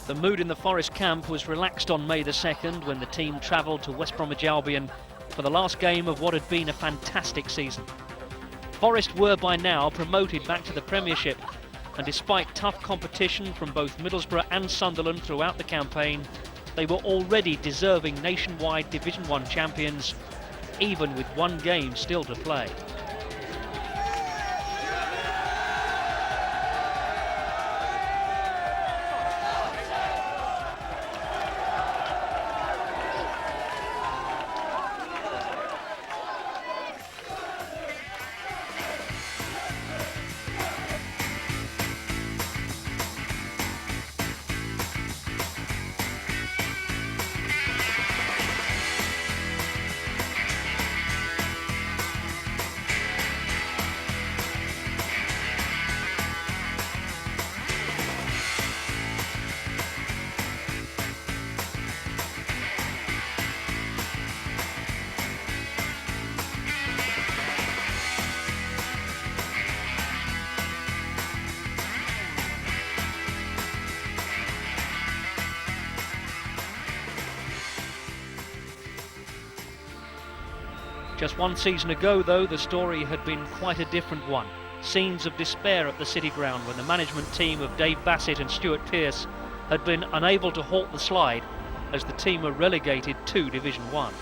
The mood in the Forest camp was relaxed on May the 2nd when the team travelled to West Bromwich Albion for the last game of what had been a fantastic season. Forest were by now promoted back to the Premiership, and despite tough competition from both Middlesbrough and Sunderland throughout the campaign, they were already deserving nationwide Division 1 champions, even with one game still to play. Just one season ago, though, the story had been quite a different one. Scenes of despair at the City Ground when the management team of Dave Bassett and Stuart Pearce had been unable to halt the slide as the team were relegated to Division 1.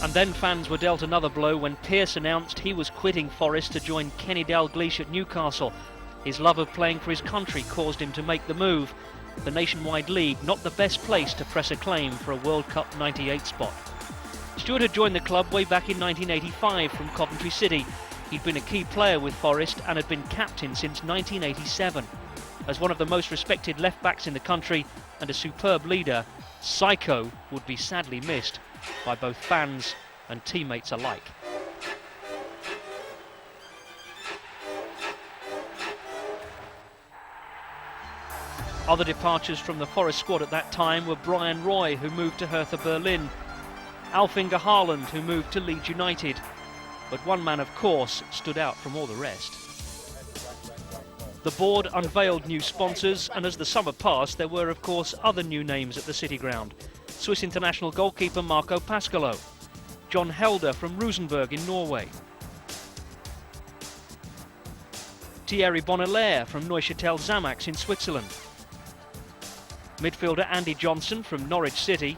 And then fans were dealt another blow when Pearce announced he was quitting Forest to join Kenny Dalglish at Newcastle. His love of playing for his country caused him to make the move. The Nationwide League not the best place to press a claim for a World Cup '98 spot. Stuart had joined the club way back in 1985 from Coventry City. He'd been a key player with Forest and had been captain since 1987. As one of the most respected left-backs in the country and a superb leader, Psycho would be sadly missed by both fans and teammates alike. Other departures from the Forest squad at that time were Brian Roy, who moved to Hertha Berlin, Alf-Inge Haaland, who moved to Leeds United. But one man, of course, stood out from all the rest. The board unveiled new sponsors, and as the summer passed, there were, of course, other new names at the City Ground. Swiss international goalkeeper Marco Pascolo, John Helder from Rosenborg in Norway, Thierry Bonnelaire from Neuchâtel Xamax in Switzerland, midfielder Andy Johnson from Norwich City,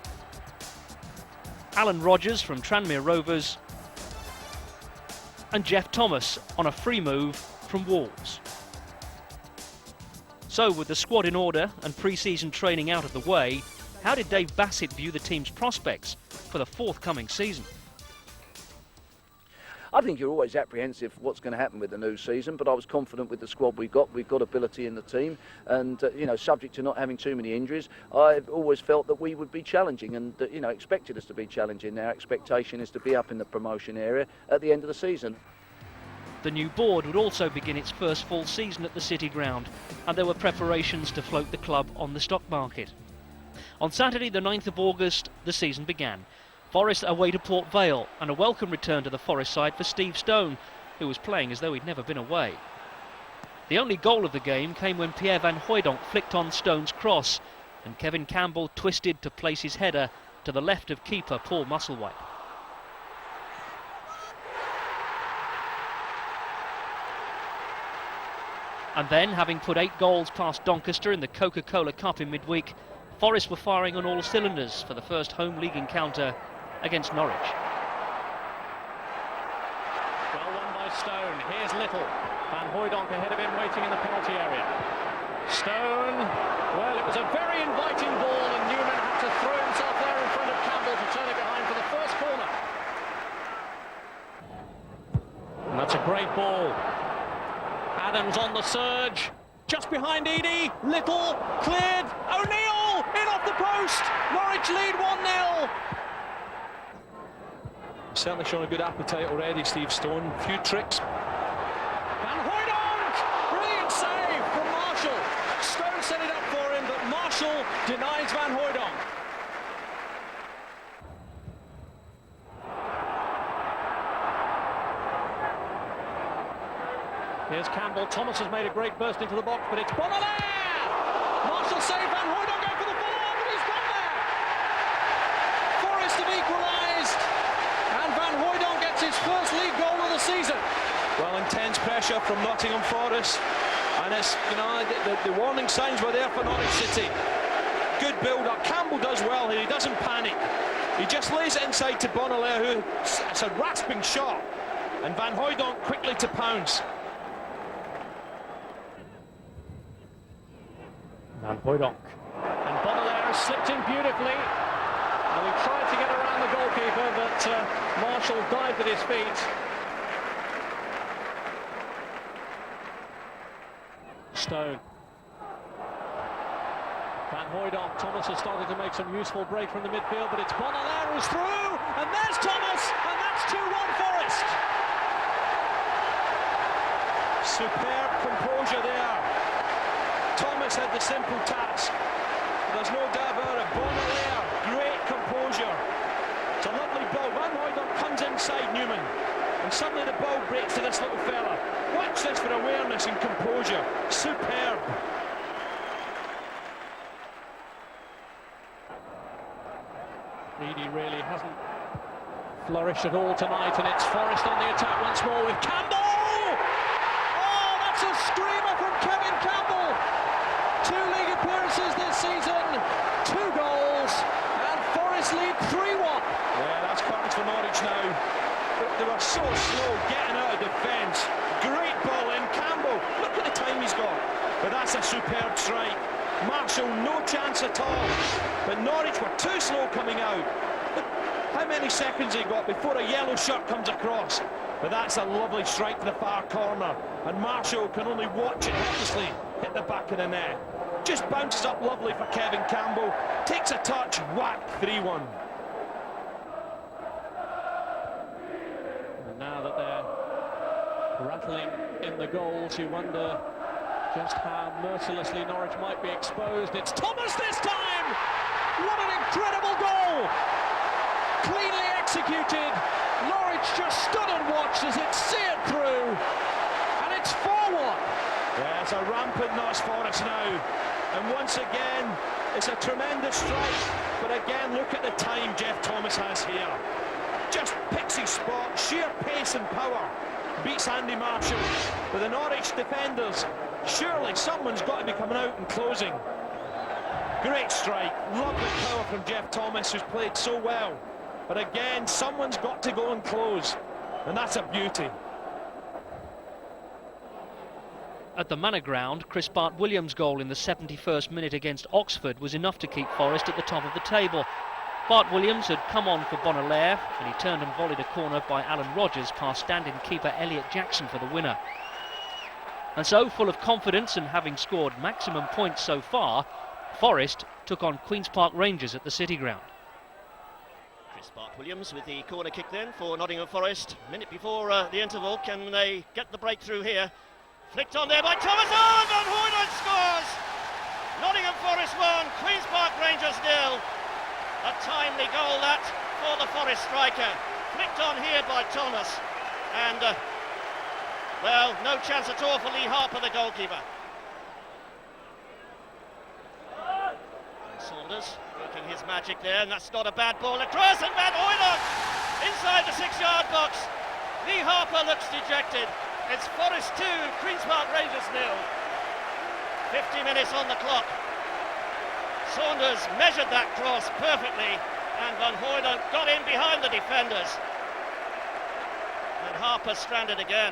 Alan Rodgers from Tranmere Rovers, and Jeff Thomas on a free move from Wolves. So with the squad in order and pre-season training out of the way, how did Dave Bassett view the team's prospects for the forthcoming season? I think you're always apprehensive what's going to happen with the new season, but I was confident with the squad we've got. We've got ability in the team, and subject to not having too many injuries, I've always felt that we would be challenging, and expected us to be challenging. Our expectation is to be up in the promotion area at the end of the season. The new board would also begin its first full season at the City Ground, and there were preparations to float the club on the stock market. On Saturday, the 9th of August, the season began. Forest away to Port Vale, and a welcome return to the Forest side for Steve Stone, who was playing as though he'd never been away. The only goal of the game came when Pierre van Hooijdonk flicked on Stone's cross, and Kevin Campbell twisted to place his header to the left of keeper Paul Musselwhite. And then, having put 8 goals past Doncaster in the Coca-Cola Cup in midweek, Forest were firing on all cylinders for the first home league encounter against Norwich. Well won by Stone. Here's Little. Van Hooijdonk ahead of him, waiting in the penalty area. Stone. Well, it was a very inviting ball, and Newman had to throw himself there in front of Campbell to turn it behind for the first corner. And that's a great ball. Adams on the surge. Just behind Edie. Little. Cleared. O'Neill. In off the post. Norwich lead 1-0. Certainly showing a good appetite already, Steve Stone. Few tricks. Van Hooijdonk! Brilliant save from Marshall. Stone set it up for him, but Marshall denies Van Hooijdonk. Here's Campbell. Thomas has made a great burst into the box, but it's Bonalaire! Marshall save, Van Hooydonk going for the follow-on, but he's gone there! Forest have equalised, and Van Hooydonk gets his first league goal of the season. Well, intense pressure from Nottingham Forest, and it's, you know, the warning signs were there for Norwich City. Good build-up. Campbell does well here. He doesn't panic. He just lays it inside to Bonalaire, who it's a rasping shot, and Van Hooydonk quickly to pounce. Van Hooydonk. And Bonalaire has slipped in beautifully. And he tried to get around the goalkeeper, but Marshall dived at his feet. Stone. Van Hooydonk. Thomas has started to make some useful break from the midfield, but it's Bonalaire who's through, and there's Thomas, and that's 2-1 Forest. Superb composure there. Thomas had the simple task. There's no doubt about it. Bonalaire, great composure. It's a lovely ball. Van Hooydonk comes inside Newman, and suddenly the ball breaks to this little fella. Watch this for awareness and composure. Superb. Reedy really hasn't flourished at all tonight, and it's Forest on the attack once more with Campbell! Oh, that's a screamer from Kevin Campbell! 2 league appearances this season, 2 goals, and Forest lead 3-1. Yeah, that's curtains for Norwich now. They were so slow getting out of defence. Great ball in. Campbell, look at the time he's got. But that's a superb strike. Marshall, no chance at all. But Norwich were too slow coming out. Look how many seconds he got before a yellow shirt comes across. But that's a lovely strike to the far corner. And Marshall can only watch it helplessly hit the back of the net. Just bounces up lovely for Kevin Campbell. Takes a touch, whack, 3-1. And now that they're rattling in the goals, you wonder just how mercilessly Norwich might be exposed. It's Thomas this time! What an incredible goal! Cleanly executed. Norwich just stood and watched as it seared through. And it's 4-1. Yeah, it's a rampant Notts Forest now. And once again, it's a tremendous strike. But again, look at the time Jeff Thomas has here. Just picks his spot, sheer pace and power. Beats Andy Marshall. But the Norwich defenders, surely someone's got to be coming out and closing. Great strike, lovely power from Jeff Thomas, who's played so well. But again, someone's got to go and close. And that's a beauty. At the Manor Ground, Chris Bart-Williams' goal in the 71st minute against Oxford was enough to keep Forest at the top of the table. Bart-Williams had come on for Bonalaire, and he turned and volleyed a corner by Alan Rogers past stand-in keeper Elliot Jackson for the winner. And so, full of confidence and having scored maximum points so far, Forest took on Queen's Park Rangers at the City Ground. Chris Bart-Williams with the corner kick then for Nottingham Forest. A minute before the interval, can they get the breakthrough here? Flicked on there by Thomas. Oh, Van Hooydonk scores! Nottingham Forest 1, Queen's Park Rangers 0. A timely goal that for the Forest striker. Flicked on here by Thomas. And, well, no chance at all for Lee Harper, the goalkeeper. And Saunders working his magic there, and that's not a bad ball across, and Van Hooydonk inside the 6-yard box. Lee Harper looks dejected. It's Forest 2, Queen's Park Rangers 0. 50 minutes on the clock. Saunders measured that cross perfectly, and Van Hooydonk got in behind the defenders. And Harper stranded again.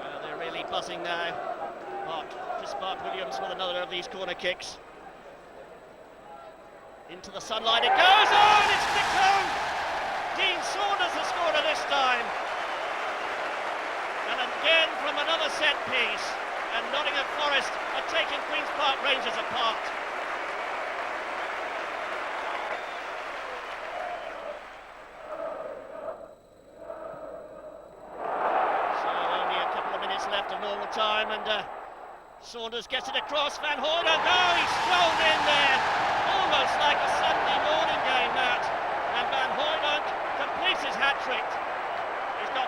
Well, they're really buzzing now. Chris Bart-Williams with another of these corner kicks. Into the sunlight it goes, and it's flicked home! Dean Saunders the scorer this time. And again from another set piece, and Nottingham Forest are taking Queen's Park Rangers apart. So only a couple of minutes left of normal time, and Saunders gets it across. Van Hooydonk, oh, he's strolled in there, almost like a Sunday morning game that. And Van Hooydonk completes his hat-trick. He's got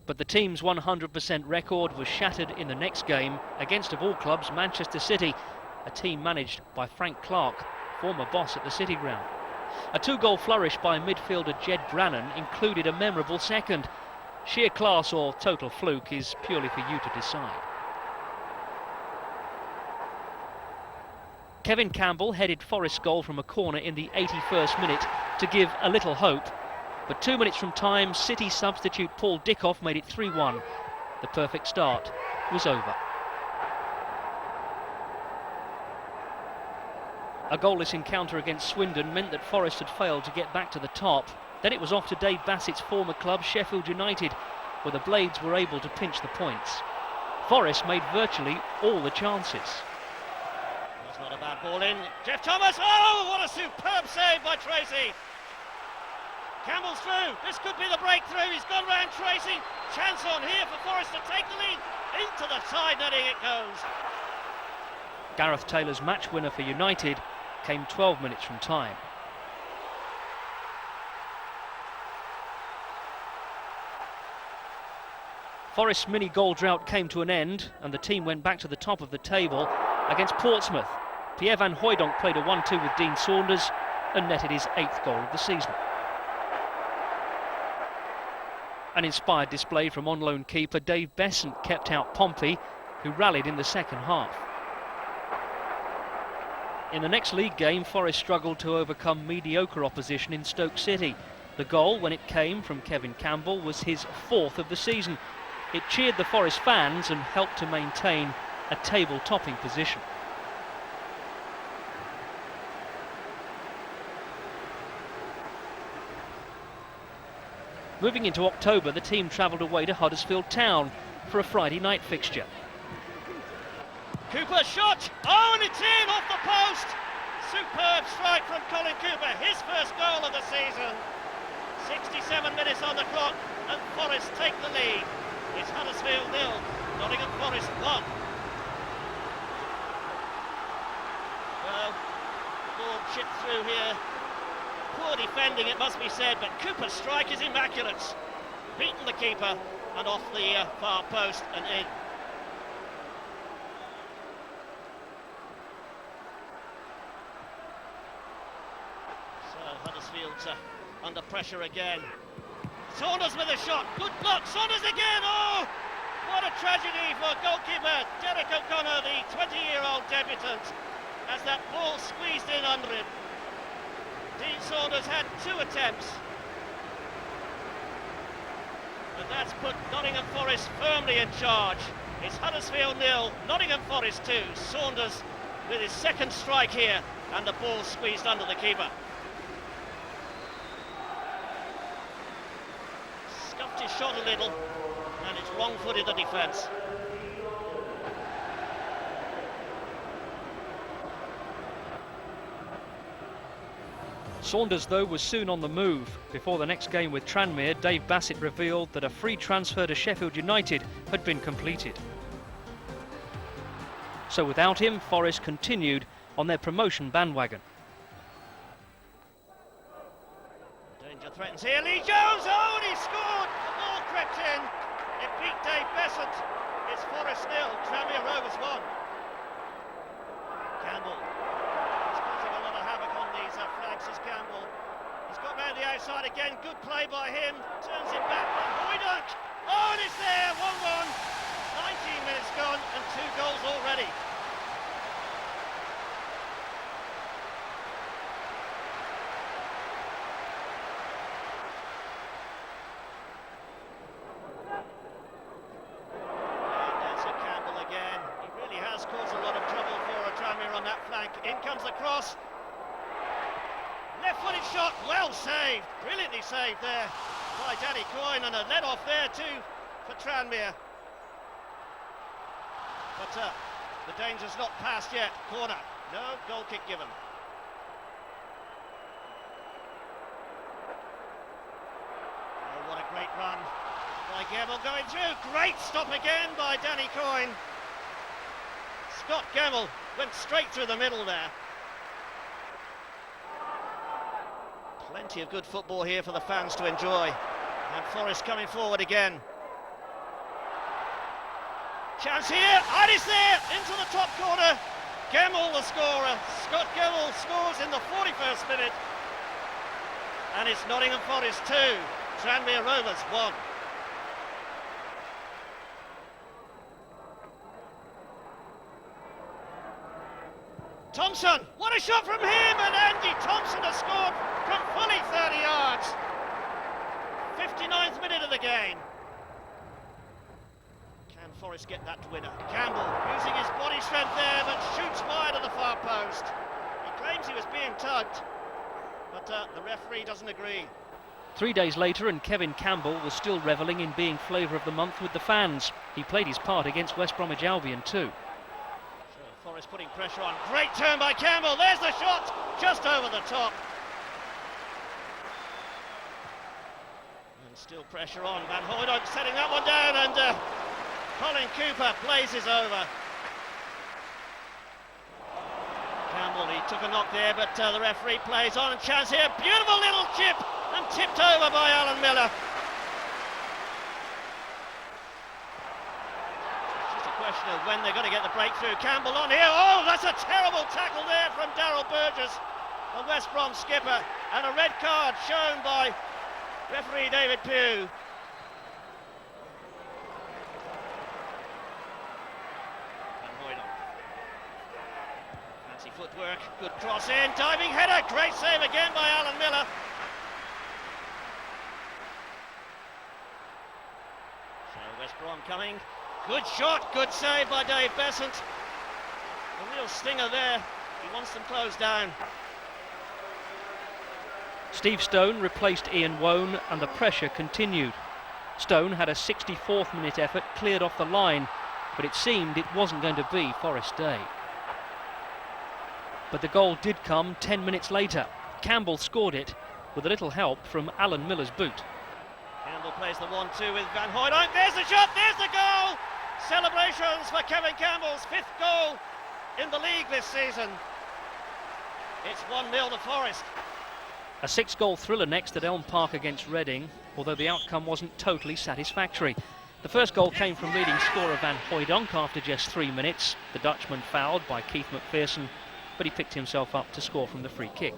But the team's 100% record was shattered in the next game against, of all clubs, Manchester City, a team managed by Frank Clark, former boss at the City Ground. A two-goal flourish by midfielder Jed Brannan included a memorable second. Sheer class or total fluke is purely for you to decide. Kevin Campbell headed Forest's goal from a corner in the 81st minute to give a little hope. But 2 minutes from time, City substitute Paul Dickoff made it 3-1. The perfect start was over. A goalless encounter against Swindon meant that Forest had failed to get back to the top. Then it was off to Dave Bassett's former club, Sheffield United, where the Blades were able to pinch the points. Forest made virtually all the chances. That's not a bad ball in. Jeff Thomas, oh, what a superb save by Tracy. Campbell's through, this could be the breakthrough, he's gone round Tracy. Chance on here for Forest to take the lead. Into the side netting it goes. Gareth Taylor's match winner for United came 12 minutes from time. Forest's mini-goal drought came to an end and the team went back to the top of the table against Portsmouth. Pierre van Hooijdonk played a 1-2 with Dean Saunders and netted his 8th goal of the season. An inspired display from on-loan keeper Dave Besant kept out Pompey, who rallied in the second half. In the next league game, Forest struggled to overcome mediocre opposition in Stoke City. The goal, when it came from Kevin Campbell, was his 4th of the season. It cheered the Forest fans and helped to maintain a table-topping position. Moving into October, the team travelled away to Huddersfield Town for a Friday night fixture. Cooper shot, oh, and it's in off the post. Superb strike from Colin Cooper, his first goal of the season. 67 minutes on the clock and Forest take the lead. It's Huddersfield 0, Nottingham Forest 1. Well, ball chipped through here. Poor defending, it must be said, but Cooper's strike is immaculate. Beaten the keeper and off the far post and in. So Huddersfield's under pressure again. Saunders with a shot, good block, Saunders again, oh! What a tragedy for goalkeeper Derek O'Connor, the 20-year-old debutant, as that ball squeezed in under him. Dean Saunders had 2 attempts. And that's put Nottingham Forest firmly in charge. It's Huddersfield 0, Nottingham Forest 2. Saunders with his 2nd strike here, and the ball squeezed under the keeper. Scuffed his shot a little, and it's wrong-footed the defence. Saunders, though, was soon on the move. Before the next game with Tranmere, Dave Bassett revealed that a free transfer to Sheffield United had been completed. So without him, Forest continued on their promotion bandwagon. Danger threatens here, Lee Jones, oh, and he scored! The ball crept in, it beat Dave Bassett. It's Forest 0, Tranmere Rovers 1. Campbell. Francis Campbell. He's got round the outside again. Good play by him. Turns him back. Hooijdonk. Oh, and it's there. 1-1. 19 minutes gone and 2 goals already. And there's a Campbell again. He really has caused a lot of trouble for Tranmere on that flank. In comes the cross. Left-footed shot, well saved, brilliantly saved there by Danny Coyne, and a let-off there too for Tranmere. But the danger's not passed yet. Corner, no, goal kick given. Oh, what a great run by Gemmell going through. Great stop again by Danny Coyne. Scott Gemmell went straight through the middle there. Plenty of good football here for the fans to enjoy. And Forest coming forward again. Chance here, and it's there, into the top corner. Gemmell the scorer. Scott Gemmell scores in the 41st minute. And it's Nottingham Forest 2, Tranmere Rovers 1. Thompson, what a shot from him, and Andy Thompson has scored from fully 30 yards. 59th minute of the game. Can Forest get that winner? Campbell using his body strength there, but shoots wide of the far post. He claims he was being tugged, but the referee doesn't agree. 3 days later, and Kevin Campbell was still revelling in being flavour of the month with the fans. He played his part against West Bromwich Albion too. So Forest putting pressure on. Great turn by Campbell. There's the shot, just over the top. And still pressure on. Van Hooijdonk setting that one down, and Colin Cooper blazes over. Campbell, he took a knock there, but the referee plays on, and chance here. Beautiful little chip, and tipped over by Alan Miller. It's just a question of when they're going to get the breakthrough. Campbell on here. Oh, that's a terrible tackle there from Daryl Burgess, the West Brom skipper, and a red card shown by referee David Pugh. Van Hooijdonk. Fancy footwork, good cross in, diving header, great save again by Alan Miller. So West Brom coming, good shot, good save by Dave Besant. A real stinger there, he wants them closed down. Steve Stone replaced Ian Wone, and the pressure continued. Stone had a 64th minute effort cleared off the line, but it seemed it wasn't going to be Forest Day. But the goal did come 10 minutes later. Campbell scored it with a little help from Alan Miller's boot. Campbell plays the 1-2 with Van Hooijdonk. There's the shot, there's the goal! Celebrations for Kevin Campbell's 5th goal in the league this season. It's 1-0 to Forest. A 6-goal thriller next at Elm Park against Reading, although the outcome wasn't totally satisfactory. The first goal came from leading scorer Van Hooijdonk after just 3 minutes. The Dutchman fouled by Keith McPherson, but he picked himself up to score from the free kick.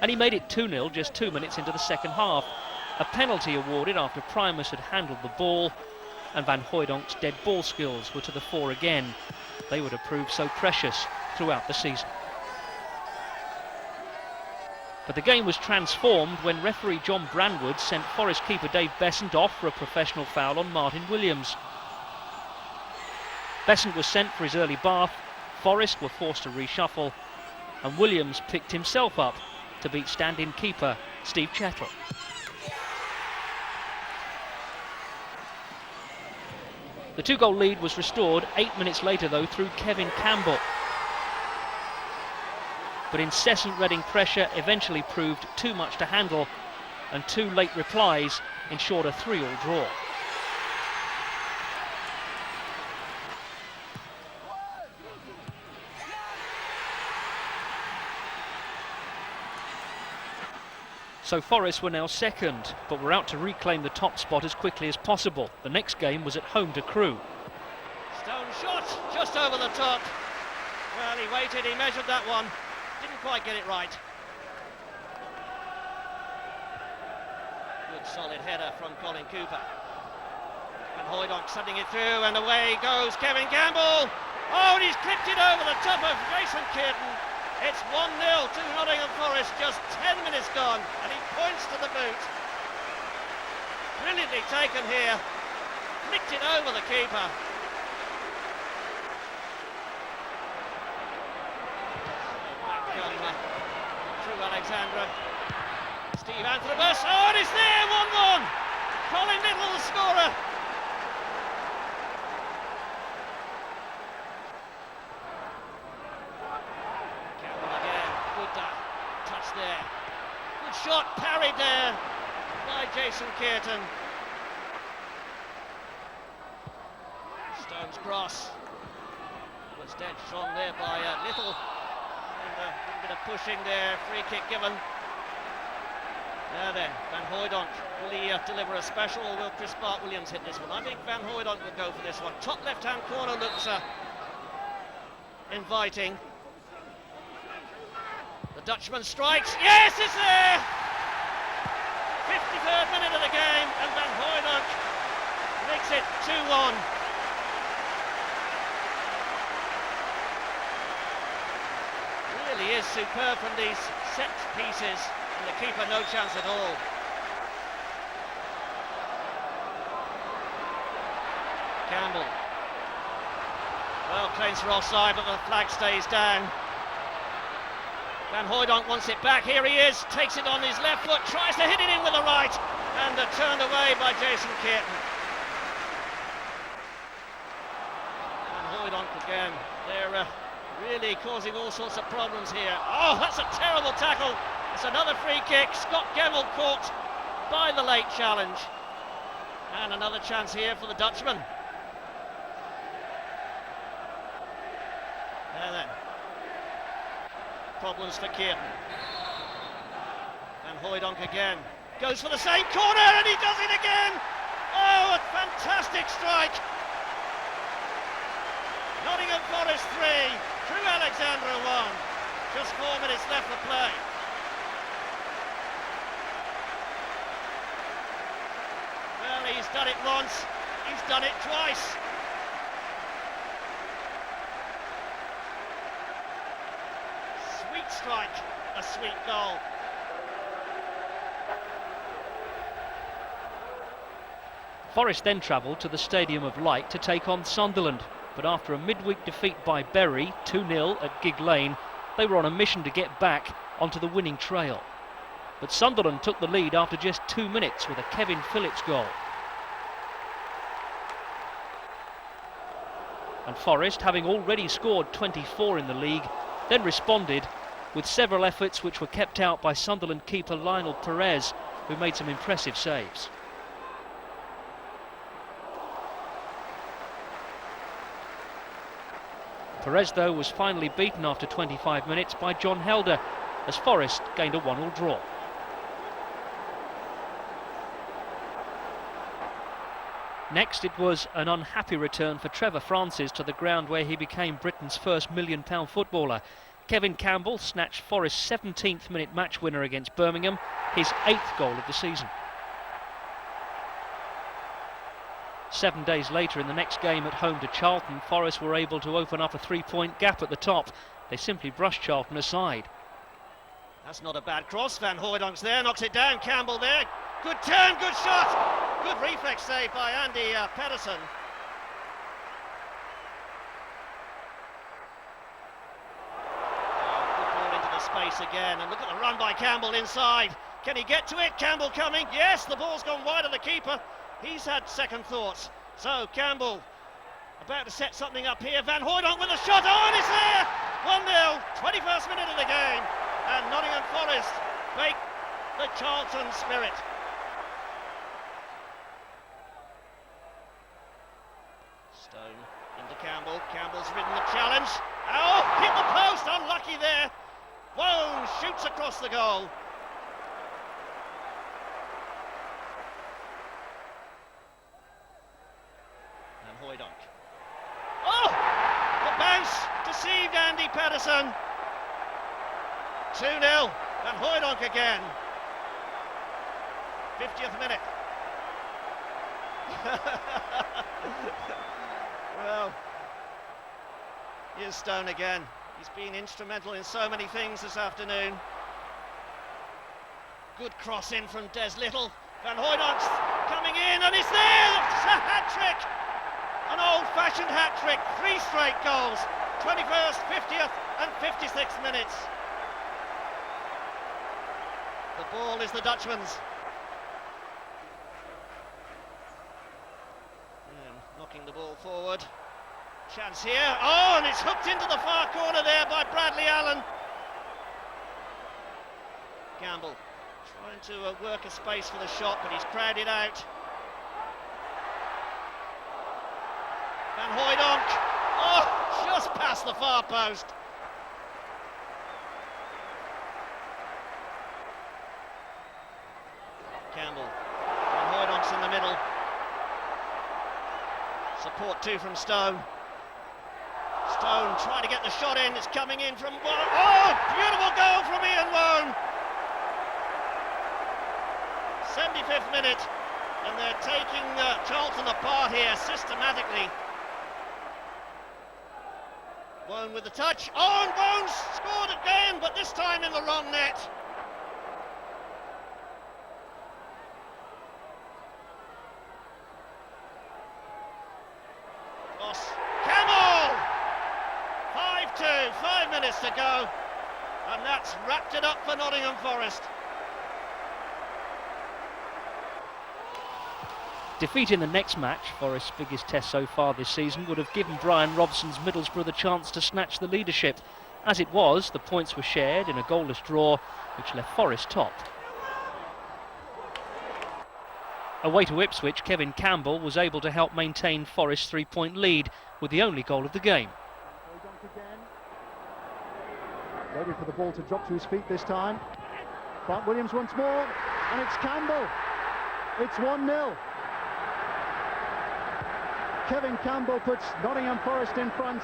And he made it 2-0 just 2 minutes into the second half. A penalty awarded after Primus had handled the ball, and Van Hooijdonk's dead ball skills were to the fore again. They would have proved so precious throughout the season. But the game was transformed when referee John Branwood sent Forest keeper Dave Besant off for a professional foul on Martin Williams. Besant was sent for his early bath, Forest were forced to reshuffle, and Williams picked himself up to beat stand-in keeper Steve Chettle. The 2-goal lead was restored 8 minutes later though through Kevin Campbell. But incessant Reading pressure eventually proved too much to handle, and 2 late replies ensured a 3-3 draw. So Forest were now second, but were out to reclaim the top spot as quickly as possible. The next game was at home to Crewe. Stone shot just over the top. Well, he waited, he measured that one. Didn't quite get it right. Good solid header from Colin Cooper. And Hooijdonk sending it through, and away goes Kevin Campbell. Oh, and he's clipped it over the top of Jason Kearton. It's 1-0 to Nottingham Forest, just 10 minutes gone, and he points to the boot. Brilliantly taken here. Flicked it over the keeper. Through Alexandra. Steve Anthrobus. Oh, and it's there, 1-1. Colin Little, the scorer. Campbell again. Good touch there. Good shot, parried there by Jason Kearton. Stone's cross was dead strong there by Little. A little bit of pushing there, free kick given. There then, Van Hooijdonk, will he deliver a special, or will Chris Bart-Williams hit this one? I think Van Hooijdonk will go for this one. Top left-hand corner looks inviting. The Dutchman strikes, yes, it's there! 53rd minute of the game, and Van Hooijdonk makes it 2-1. Really is superb from these set pieces, and the keeper no chance at all. Campbell. Well, claims for offside, but the flag stays down. Van Hooijdonk wants it back. Here he is, takes it on his left foot, tries to hit it in with the right, and turned away by Jason Kearton. Van Hooijdonk again. They're really causing all sorts of problems here. Oh, that's a terrible tackle. It's another free kick. Scott Gemmill caught by the late challenge. And another chance here for the Dutchman. There then. Problems for Kearton. Van Hooijdonk again. Goes for the same corner, and he does it again! Oh, a fantastic strike! Nottingham Forest 3, Crewe Alexandra 1. Just 4 minutes left for play. Well, he's done it once, he's done it twice. Sweet strike, a sweet goal. Forest then travelled to the Stadium of Light to take on Sunderland, but after a midweek defeat by Bury, 2-0 at Gig Lane, they were on a mission to get back onto the winning trail. But Sunderland took the lead after just 2 minutes with a Kevin Phillips goal. And Forest, having already scored 24 in the league, then responded with several efforts which were kept out by Sunderland keeper Lionel Perez, who made some impressive saves. Perez, though, was finally beaten after 25 minutes by John Helder, as Forest gained a 1-1 draw. Next, it was an unhappy return for Trevor Francis to the ground where he became Britain's first £1 million footballer. Kevin Campbell snatched Forest's 17th minute match winner against Birmingham, his 8th goal of the season. 7 days later, in the next game at home to Charlton, Forest were able to open up a 3-point gap at the top. They simply brushed Charlton aside. That's not a bad cross. Van Hooijdonk's there, knocks it down. Campbell there. Good turn, good shot. Good reflex save by Andy Pedersen. Good ball into the space again, and look at the run by Campbell inside. Can he get to it? Campbell coming. Yes, the ball's gone wide of the keeper. He's had second thoughts. So Campbell about to set something up here. Van Hooijdonk with a shot. Oh, and it's there! 1-0, 21st minute of the game. And Nottingham Forest break the Charlton spirit. Stone into Campbell. Campbell's ridden the challenge. Oh, hit the post. Unlucky there. Whoa, shoots across the goal. Hooijdonk. Oh! The bounce deceived Andy Pedersen. 2-0. Van Hooijdonk again. 50th minute. Well, here's Stone again. He's been instrumental in so many things this afternoon. Good cross in from Des Little. Van Hooijdonk's coming in, and it's there! It's a hat-trick! An old-fashioned hat-trick, 3 straight goals, 21st, 50th and 56th minutes. The ball is the Dutchman's. And knocking the ball forward. Chance here. Oh, and it's hooked into the far corner there by Bradley Allen. Campbell trying to work a space for the shot, but he's crowded out. Van Hooijdonk, oh, just past the far post. Support too from Stone. Stone trying to get the shot in. It's coming in from... Oh, beautiful goal from Ian Wone. 75th minute, and they're taking Charlton apart here systematically. Wone with the touch. Oh, and Wone scored again, but this time in the wrong net. Cross. Campbell! 5-2, 5 minutes to go, and that's wrapped it up for Nottingham Forest. Defeat in the next match, Forest's biggest test so far this season, would have given Brian Robson's Middlesbrough the chance to snatch the leadership. As it was, the points were shared in a goalless draw, which left Forest top. Away to Ipswich, Kevin Campbell was able to help maintain Forest's 3-point lead with the only goal of the game. Ready for the ball to drop to his feet this time. Clark Williams once more, and it's Campbell. It's 1-0. Kevin Campbell puts Nottingham Forest in front.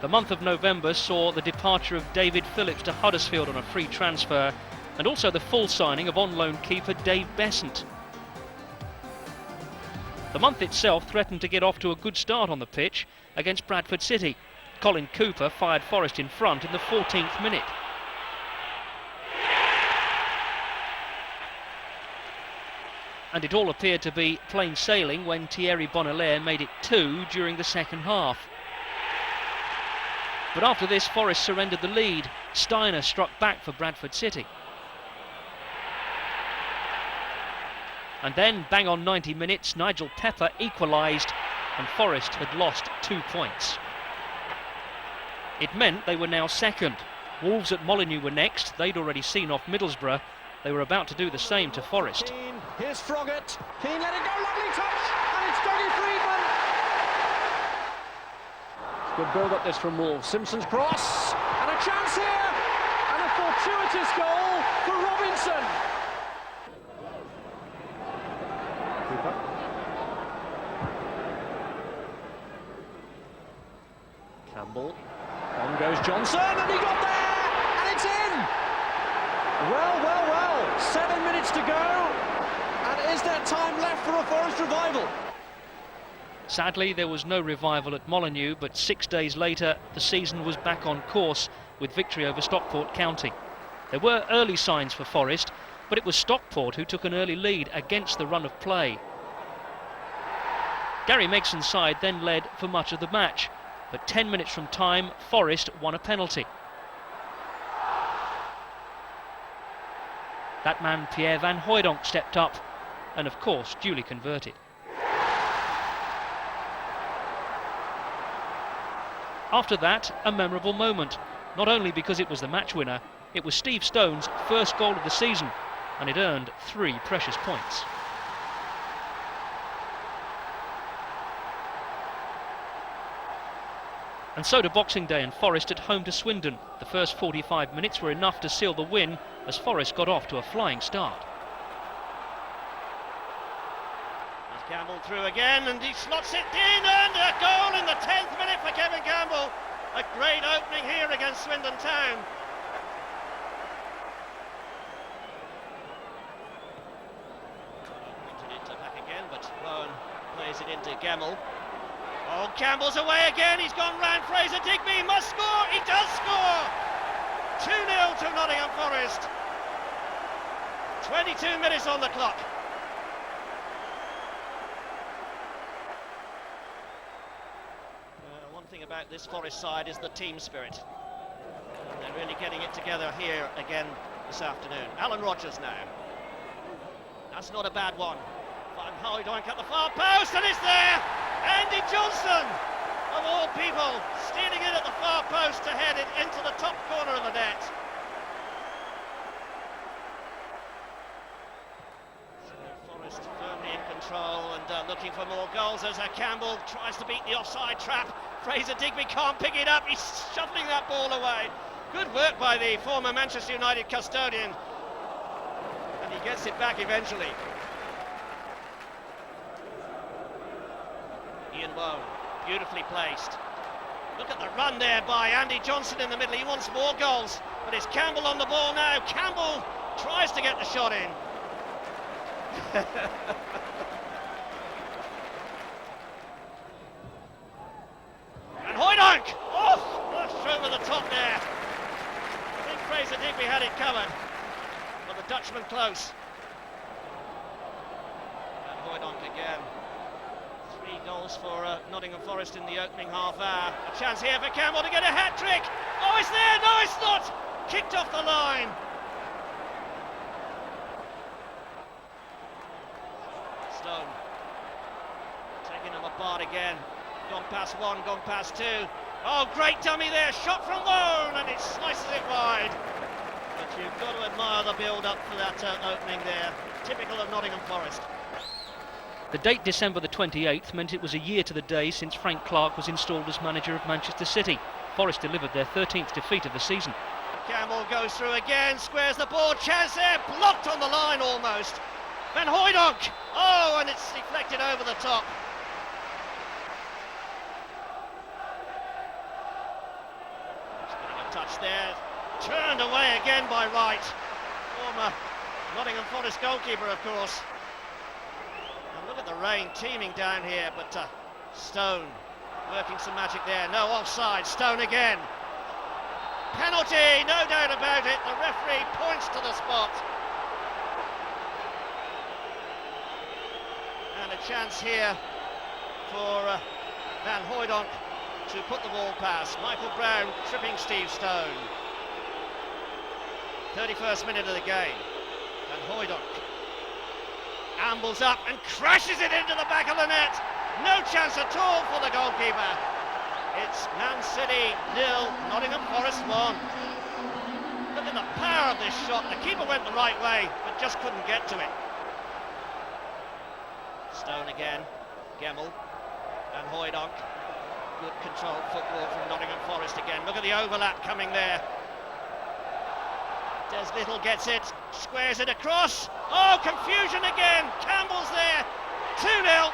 The month of November saw the departure of David Phillips to Huddersfield on a free transfer, and also the full signing of on-loan keeper Dave Besant. The month itself threatened to get off to a good start on the pitch against Bradford City. Colin Cooper fired Forest in front in the 14th minute. And it all appeared to be plain sailing when Thierry Bonelaire made it 2 during the second half. But after this, Forest surrendered the lead. Steiner struck back for Bradford City. And then, bang on 90 minutes, Nigel Pepper equalised, and Forest had lost 2 points. It meant they were now second. Wolves at Molineux were next. They'd already seen off Middlesbrough. They were about to do the same to Forest. Keane, here's Froggatt. Keane let it go, lovely touch, and it's Dougie Freedman. It's good build up this from Wolves. Simpson's cross, and a chance here, and a fortuitous goal for Robinson. Campbell, on goes Johnson, and he got there, and it's in. Well, 7 minutes to go, and is there time left for a Forest revival? Sadly, there was no revival at Molineux, but 6 days later, the season was back on course with victory over Stockport County. There were early signs for Forest, but it was Stockport who took an early lead against the run of play. Gary Megson's side then led for much of the match, but 10 minutes from time, Forest won a penalty. That man, Pierre Van Hooijdonk, stepped up and, of course, duly converted. After that, a memorable moment. Not only because it was the match winner, it was Steve Stone's first goal of the season, and it earned 3 precious points. And so to Boxing Day, and Forest at home to Swindon. The first 45 minutes were enough to seal the win as Forest got off to a flying start. There's Campbell through again, and he slots it in, and a goal in the 10th minute for Kevin Campbell. A great opening here against Swindon Town. Pointed it back again, but Rowan plays it into Gemmell. Oh, Campbell's away again, he's gone round Fraser Digby, must score, he does score! 2-0 to Nottingham Forest. 22 minutes on the clock. One thing about this Forest side is the team spirit. They're really getting it together here again this afternoon. Alan Rodgers now. That's not a bad one. Van Hooijdonk at the far post, and it's there! Andy Johnson, of all people, stealing it at the far post to head it into the top corner of the net. So Forest firmly in control and looking for more goals as Campbell tries to beat the offside trap. Fraser Digby can't pick it up, he's shuffling that ball away. Good work by the former Manchester United custodian, and he gets it back eventually. Whoa, beautifully placed. Look at the run there by Andy Johnson in the middle. He wants more goals, but it's Campbell on the ball now. Campbell tries to get the shot in. And Hoydonk! Oh, flushed over the top there. I think Fraser Digby had it covered, but the Dutchman close. And Hoydonk again. 3 goals for Nottingham Forest in the opening half hour. A chance here for Campbell to get a hat-trick. Oh, it's there! No, it's not! Kicked off the line. Stone taking them apart again. Gone past one, gone past two. Oh, great dummy there. Shot from Lone, and it slices it wide. But you've got to admire the build-up for that opening there. Typical of Nottingham Forest. The date December the 28th meant it was a year to the day since Frank Clark was installed as manager of Manchester City. Forest delivered their 13th defeat of the season. Campbell goes through again, squares the ball, chance there, blocked on the line almost. Van Hooijdonk, oh, and it's deflected over the top. Just getting a touch there, turned away again by Wright. Former Nottingham Forest goalkeeper, of course. Look at the rain teeming down here, but Stone working some magic there. No offside, Stone again. Penalty, no doubt about it. The referee points to the spot. And a chance here for Van Hooijdonk to put the ball past. Michael Brown tripping Steve Stone. 31st minute of the game. Van Hooijdonk ambles up and crashes it into the back of the net. No chance at all for the goalkeeper. It's Man City 0, Nottingham Forest 1. Look at the power of this shot. The keeper went the right way, but just couldn't get to it. Stone again, Gemmell, and Hooijdonk. Good controlled football from Nottingham Forest again. Look at the overlap coming there. Des Little gets it, squares it across. Oh, confusion again. Campbell's there. 2-0.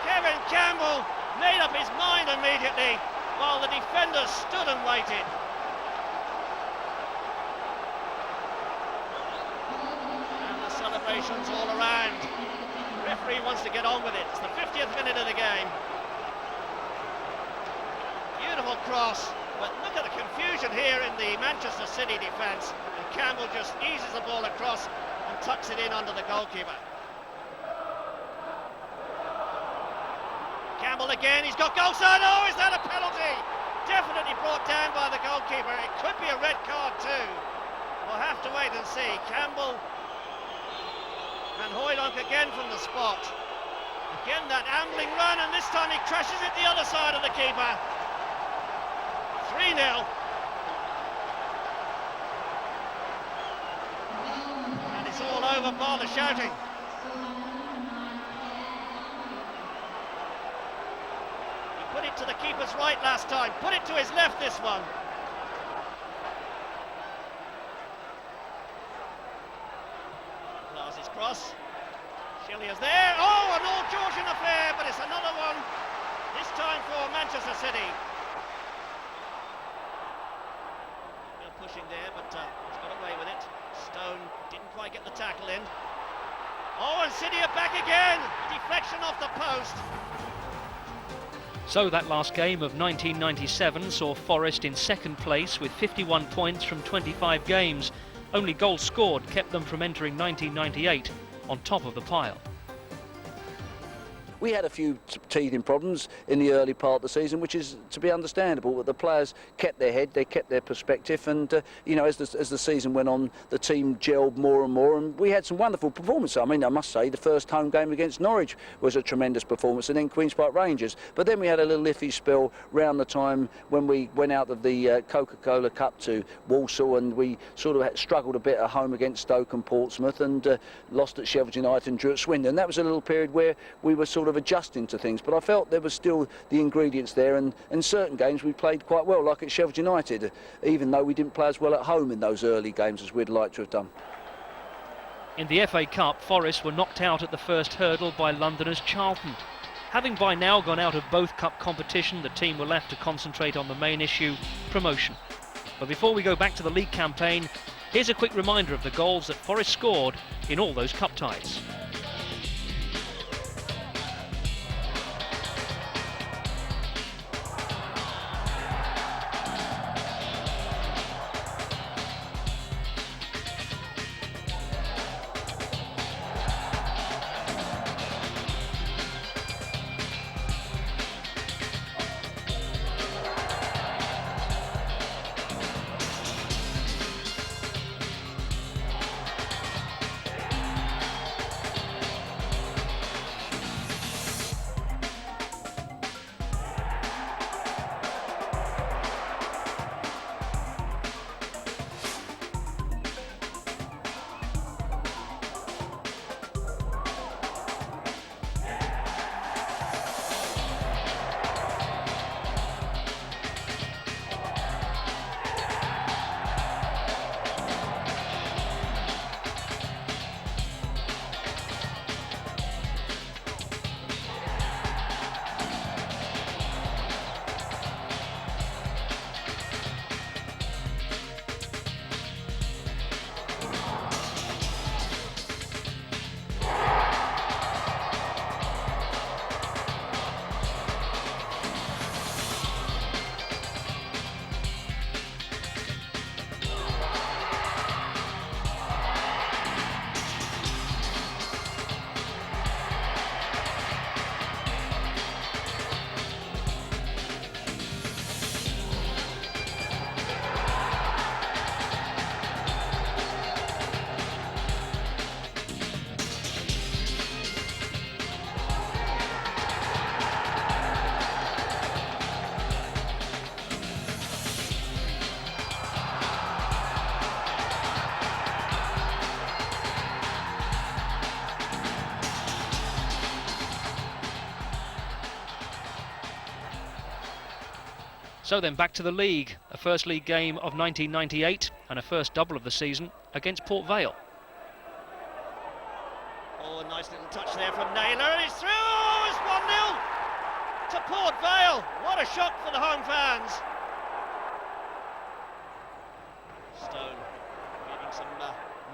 Kevin Campbell made up his mind immediately while the defenders stood and waited. And the celebrations all around. The referee wants to get on with it. It's the 50th minute of the game. Beautiful cross. But look at the confusion here in the Manchester City defence, and Campbell just eases the ball across and tucks it in under the goalkeeper. Campbell again, he's got goal side. Oh, is that a penalty? Definitely brought down by the goalkeeper. It could be a red card too. We'll have to wait and see. Campbell and Hooijdonk again from the spot. Again that ambling run, and this time he crashes it the other side of the keeper. 3-0. And it's all over bar the shouting. He put it to the keeper's right last time, put it to his left this one. Glasses cross. Shillier's there. Oh, an all-Georgian affair, but it's another one, this time for Manchester City. Pushing there, but he's got away with it. Stone didn't quite get the tackle in. Oh, and City are back again. Deflection off the post. So that last game of 1997 saw Forest in second place with 51 points from 25 games. Only goals scored kept them from entering 1998 on top of the pile. We had a few teething problems in the early part of the season, which is to be understandable, but the players kept their head, they kept their perspective, and as the season went on, the team gelled more and more, and we had some wonderful performances. I mean, I must say, the first home game against Norwich was a tremendous performance, and then Queen's Park Rangers. But then we had a little iffy spell round the time when we went out of the Coca-Cola Cup to Walsall, and we sort of struggled a bit at home against Stoke and Portsmouth, and lost at Sheffield United and drew at Swindon. That was a little period where we were sort of adjusting to things, but I felt there was still the ingredients there, and in certain games we played quite well, like at Sheffield United, even though we didn't play as well at home in those early games as we'd like to have done. In the FA Cup, Forest were knocked out at the first hurdle by Londoners Charlton. Having by now gone out of both cup competition, the team were left to concentrate on the main issue, promotion. But before we go back to the league campaign, here's a quick reminder of the goals that Forest scored in all those cup ties. So then back to the league, a first league game of 1998 and a first double of the season against Port Vale. Oh, a nice little touch there from Naylor, and it's through! Oh, it's 1-0 to Port Vale. What a shock for the home fans. Stone getting some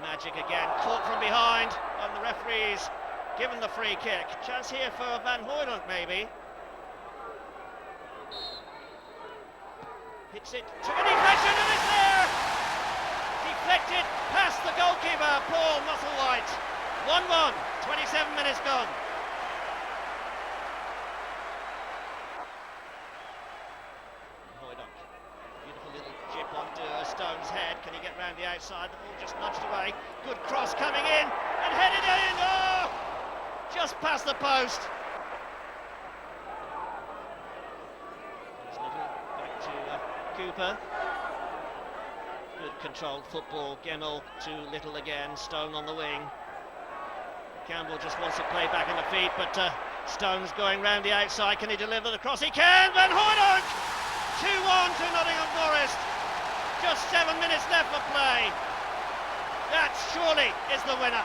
magic again, caught from behind, and the referee's given the free kick. Chance here for Van Hooijdonk maybe. Hits it to a deflection, and it's there! Deflected past the goalkeeper, Paul Musselwhite. 1-1, 27 minutes gone. Hooijdonk, beautiful little chip onto Stone's head. Can he get round the outside? The ball just nudged away. Good cross coming in and headed in. Oh! Just past the post. Cooper. Good controlled football. Gemmell to Little again. Stone on the wing. Campbell just wants to play back in the feet, but Stone's going round the outside. Can he deliver the cross? He can! Van Hooijdonk! 2-1 to Nottingham Forest. Just 7 minutes left for play. That surely is the winner.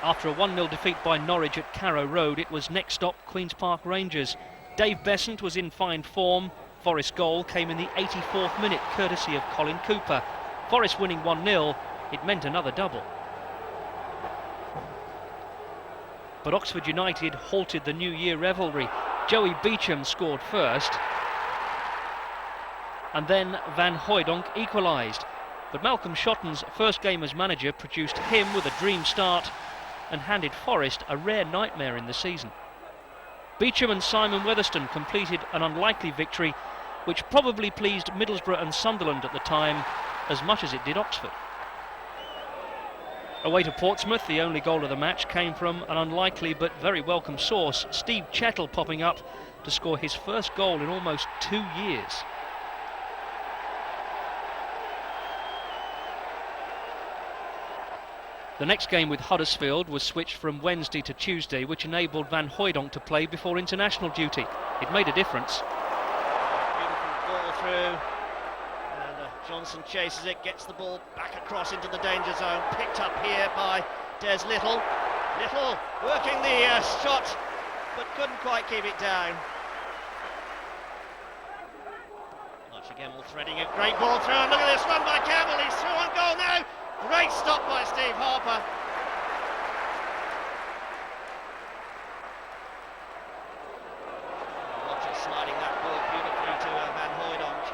After a 1-0 defeat by Norwich at Carrow Road, it was next stop Queen's Park Rangers. Dave Besant was in fine form. Forest's goal came in the 84th minute, courtesy of Colin Cooper. Forest winning 1-0, it meant another double. But Oxford United halted the New Year revelry. Joey Beecham scored first, and then Van Hooijdonk equalised. But Malcolm Shotton's first game as manager produced him with a dream start and handed Forest a rare nightmare in the season. Beecham and Simon Weatherston completed an unlikely victory which probably pleased Middlesbrough and Sunderland at the time as much as it did Oxford. Away to Portsmouth, the only goal of the match came from an unlikely but very welcome source, Steve Chettle popping up to score his first goal in almost 2 years. The next game with Huddersfield was switched from Wednesday to Tuesday, which enabled Van Hooijdonk to play before international duty. It made a difference. Beautiful ball through, and Johnson chases it, gets the ball back across into the danger zone, picked up here by Des Little. Little working the shot, but couldn't quite keep it down. Again, threading a great ball through, and look at this run by Campbell. He's through on goal now. Great stop by Steve Harper. Rogers sliding that ball beautifully to Van Hooijdonk.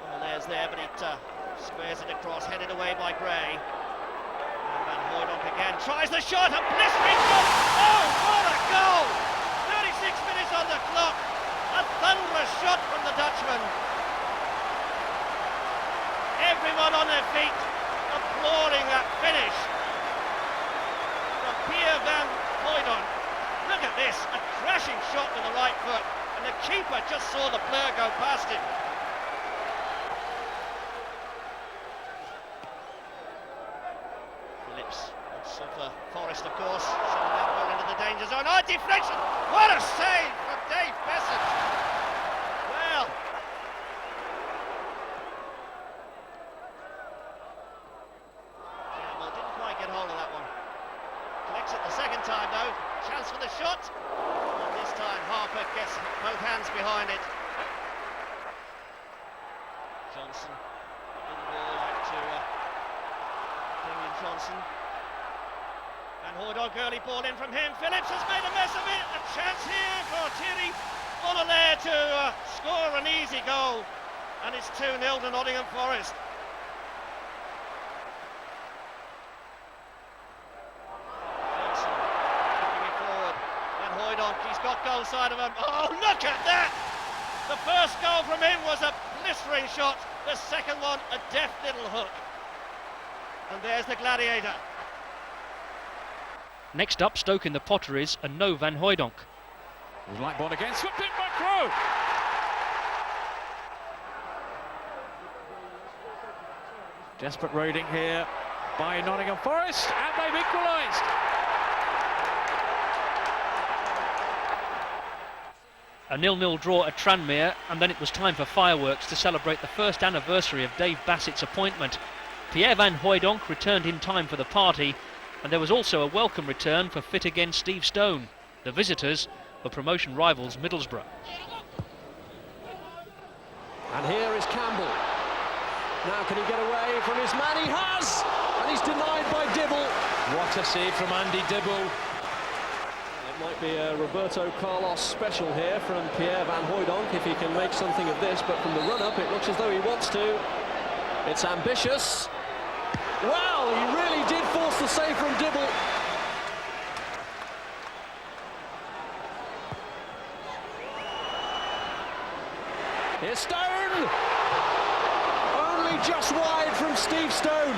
Well, there's there, but it squares it across, headed away by Gray. And Van Hooijdonk again tries the shot, a blistering shot. Oh, what a goal! 36 minutes on the clock. A thunderous shot from the Dutchman. Everyone on their feet applauding that finish from Pierre Van Hooijdonk. Look at this, a crashing shot with the right foot, and the keeper just saw the player go past him. Phillips, also for Forrest, of course, sending that ball into the danger zone. Oh, deflection! What a save from Dave Bessant! Well, Campbell didn't quite get hold of that one. Collects it the second time though. Chance for the shot. And this time Harper gets both hands behind it. Johnson, little ball out to Damien Johnson. Van Hooijdonk, early ball in from him. Phillips has made a mess of it. A chance here for Thierry Bonnelet to score an easy goal. And it's 2-0 to Nottingham Forest. Johnson kicking it forward. Van Hooijdonk, he's got goal side of him. Oh, look at that! The first goal from him was a blistering shot. The second one, a deft little hook. And there's the Gladiator. Next up, Stoke in the Potteries and no Van Hooijdonk. Light ball again, swept in by Crowe. Desperate raiding here by Nottingham Forest, and they've equalised. A 0-0 draw at Tranmere, and then it was time for fireworks to celebrate the first anniversary of Dave Bassett's appointment. Pierre Van Hooijdonk returned in time for the party, and there was also a welcome return for fit again Steve Stone. The visitors were promotion rivals Middlesbrough. And here is Campbell. Now can he get away from his man? He has! And he's denied by Dibble. What a save from Andy Dibble. It might be a Roberto Carlos special here from Pierre Van Hooijdonk if he can make something of this, but from the run-up it looks as though he wants to. It's ambitious. Well, he really did force the save from Dibble. Here's Stone! Only just wide from Steve Stone.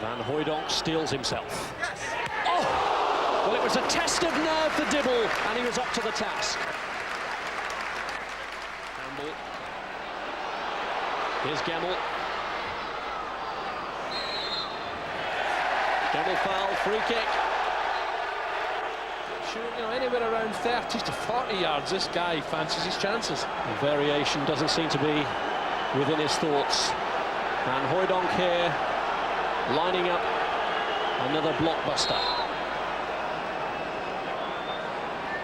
Van Hooijdonk steals himself. Yes. Oh! Well, it was a test of nerve for Dibble, and he was up to the task. Campbell. Here's Gemmell. Gemmell foul, free kick. Shooting anywhere around 30 to 40 yards, this guy fancies his chances. The variation doesn't seem to be within his thoughts. Van Hooijdonk here, lining up another blockbuster.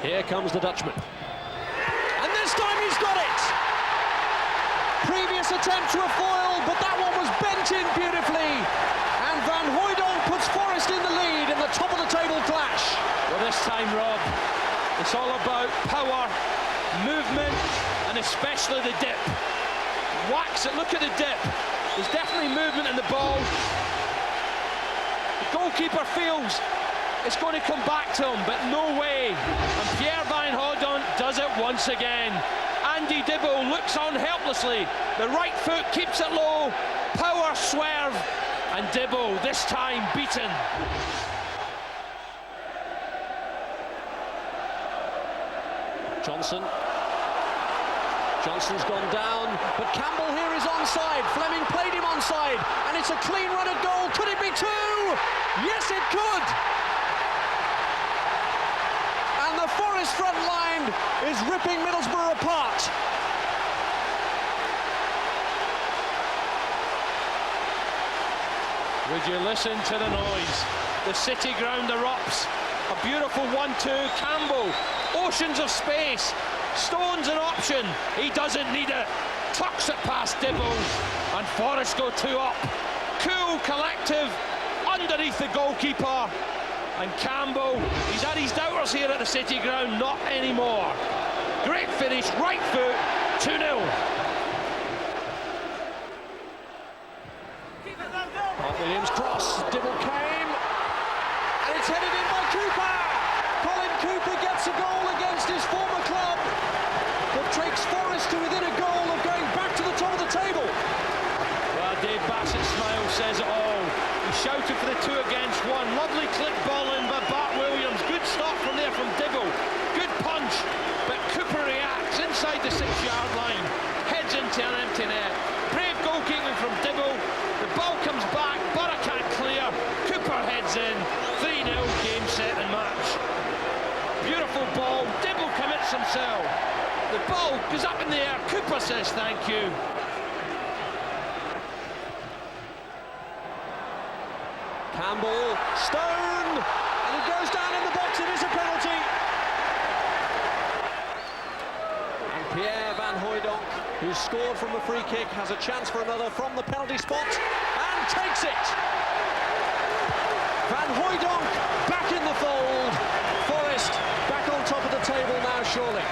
Here comes the Dutchman. And this time he's got it! Previous attempts were foiled, but that one was bent in beautifully. And Van Hooijdonk puts Forest in the lead in the top of the table clash. Well, this time, Rob, it's all about power, movement, and especially the dip. Wax it, look at the dip. There's definitely movement in the ball. The goalkeeper feels it's going to come back to him, but no way. And Pierre Van Hooijdonk does it once again. Andy Dibble looks on helplessly. The right foot keeps it low. Power swerve. And Dibble, this time, beaten. Johnson. Johnson's gone down, but Campbell here is onside. Fleming played him onside, and it's a clean run at goal. Could it be two? Yes, it could. And the Forest front line is ripping Middlesbrough apart. Would you listen to the noise? The City ground erupts. A beautiful 1-2. Campbell, oceans of space. Stone's an option. He doesn't need it. Tucks it past Dibble, and Forest go 2 up. Cool, collective, underneath the goalkeeper. And Campbell, he's had his doubters here at the City ground, not anymore. Great finish, right foot, 2-0. Williams cross, Dibble came, and it's headed in by Cooper. Colin Cooper gets a goal against his former club, but takes Forest to within a goal of going back to the top of the table. Well, Dave Bassett's smile says it all. He shouted for the 2 against 1. Lovely clip ball in by Bart Williams. Good stop from there from Dibble. Good punch, but Cooper reacts inside the 6-yard line. Heads into an empty net. Brave goalkeeping from Dibble. The ball comes back, Borough can't clear. Cooper heads in. 3-0, game, set and match. Beautiful ball. Dibble commits himself. The ball goes up in the air. Cooper says thank you. Campbell, Stone, and it goes down in the box. It is a penalty. And Pierre Van Hooijdonk, who scored from a free kick, has a chance for another from the penalty spot and takes it. Van Hooijdonk back in the fold. Forest back on top of the table now, surely.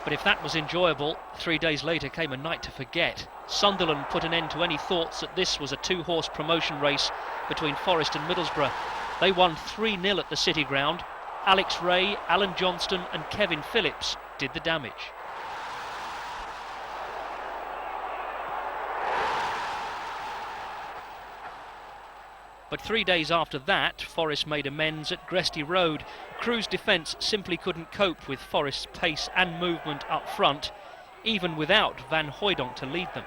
But if that was enjoyable, 3 days later came a night to forget. Sunderland put an end to any thoughts that this was a 2-horse promotion race between Forest and Middlesbrough. They won 3-0 at the City ground. Alex Ray, Alan Johnston and Kevin Phillips did the damage. But 3 days after that, Forest made amends at Gresty Road. Crewe's defence simply couldn't cope with Forest's pace and movement up front, even without Van Hooijdonk to lead them.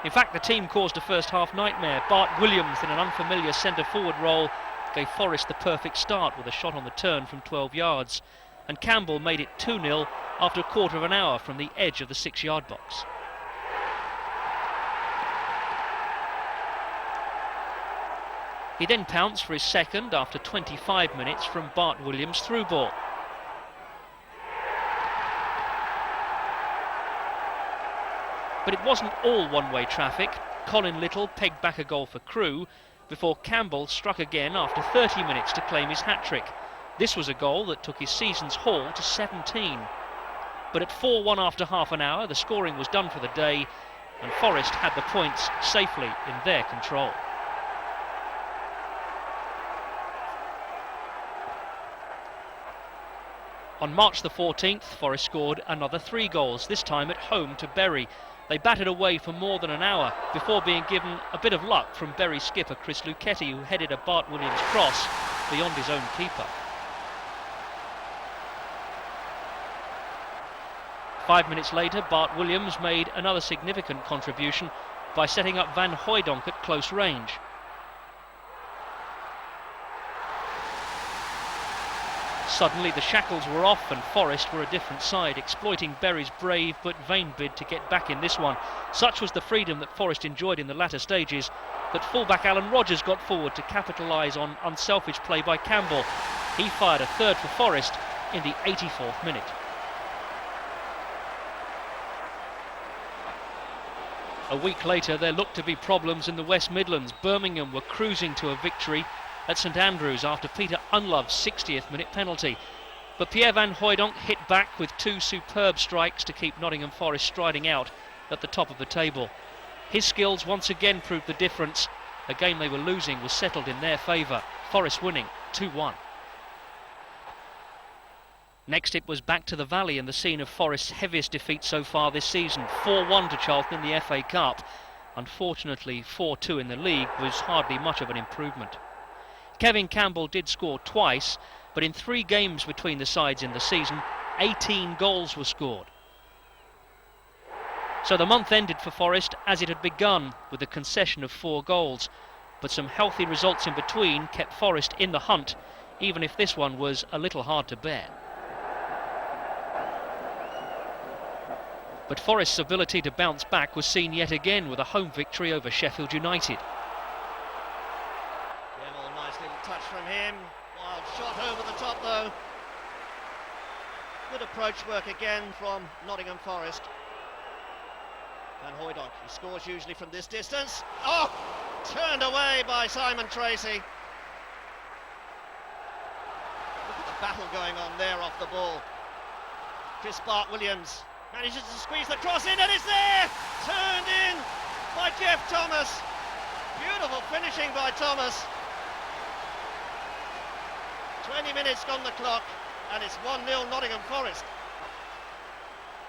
In fact, the team caused a first-half nightmare. Bart Williams, in an unfamiliar centre-forward role, gave Forest the perfect start with a shot on the turn from 12 yards. And Campbell made it 2-0 after a quarter of an hour from the edge of the 6-yard box. He then pounced for his second after 25 minutes from Bart Williams' through ball. But it wasn't all one-way traffic. Colin Little pegged back a goal for Crewe before Campbell struck again after 30 minutes to claim his hat-trick. This was a goal that took his season's haul to 17. But at 4-1 after half an hour, the scoring was done for the day, and Forest had the points safely in their control. On March the 14th, Forest scored another 3 goals, this time at home to Bury. They batted away for more than an hour before being given a bit of luck from Bury skipper Chris Lucchetti, who headed a Bart Williams cross beyond his own keeper. 5 minutes later, Bart Williams made another significant contribution by setting up Van Hooijdonk at close range. Suddenly the shackles were off and Forest were a different side, exploiting Bury's brave but vain bid to get back in this one. Such was the freedom that Forest enjoyed in the latter stages that fullback Alan Rogers got forward to capitalise on unselfish play by Campbell. He fired a third for Forest in the 84th minute. A week later there looked to be problems in the West Midlands. Birmingham were cruising to a victory at St Andrews after Peter Unlove's 60th minute penalty. But Pierre Van Hooijdonk hit back with 2 superb strikes to keep Nottingham Forest striding out at the top of the table. His skills once again proved the difference. A game they were losing was settled in their favour, Forest winning 2-1. Next it was back to the Valley and the scene of Forest's heaviest defeat so far this season, 4-1 to Charlton in the FA Cup. Unfortunately, 4-2 in the league was hardly much of an improvement. Kevin Campbell did score twice, but in 3 games between the sides in the season, 18 goals were scored. So the month ended for Forest as it had begun, with a concession of 4 goals. But some healthy results in between kept Forest in the hunt, even if this one was a little hard to bear. But Forest's ability to bounce back was seen yet again with a home victory over Sheffield United. Gemmill, nice little touch from him. Wild shot over the top though. Good approach work again from Nottingham Forest. Van Hooijdonk, he scores usually from this distance. Oh! Turned away by Simon Tracy. Look at the battle going on there off the ball. Chris Bart-Williams manages to squeeze the cross in, and it's there! Turned in by Jeff Thomas. Beautiful finishing by Thomas. 20 minutes on the clock, and it's 1-0 Nottingham Forest.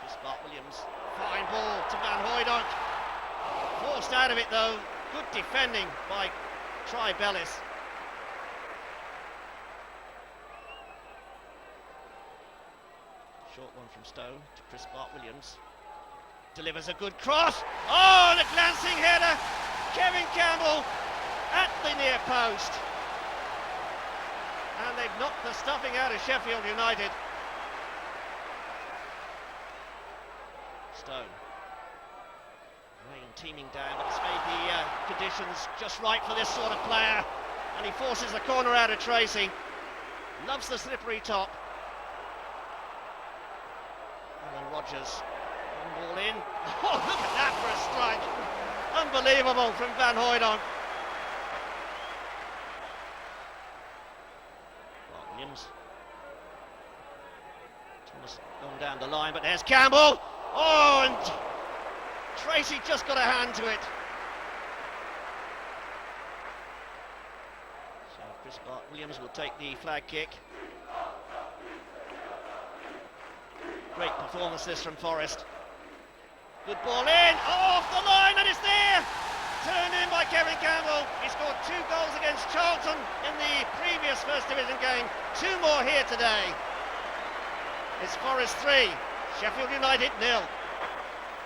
Chris Bart-Williams, fine ball to Van Hooijdonk. Forced out of it though. Good defending by Troy Bellis. Short one from Stone to Chris Bart-Williams. Delivers a good cross. Oh, and a glancing header. Kevin Campbell at the near post. And they've knocked the stuffing out of Sheffield United. Stone. Rain teeming down, but it's made the conditions just right for this sort of player. And he forces the corner out of Tracy. Loves the slippery top. Alan Rogers. One ball in. Oh, look at that for a strike. Unbelievable from Van Hooijdonk. Williams. Thomas gone down the line, but there's Campbell. Oh, and Tracy just got a hand to it. So Chris Bart-Williams will take the flag kick. Great performance this from Forest. Good ball in, off the line, and it's there! Turned in by Kevin Campbell. He scored 2 goals against Charlton in the previous First Division game. 2 more here today. It's Forest 3, Sheffield United 0.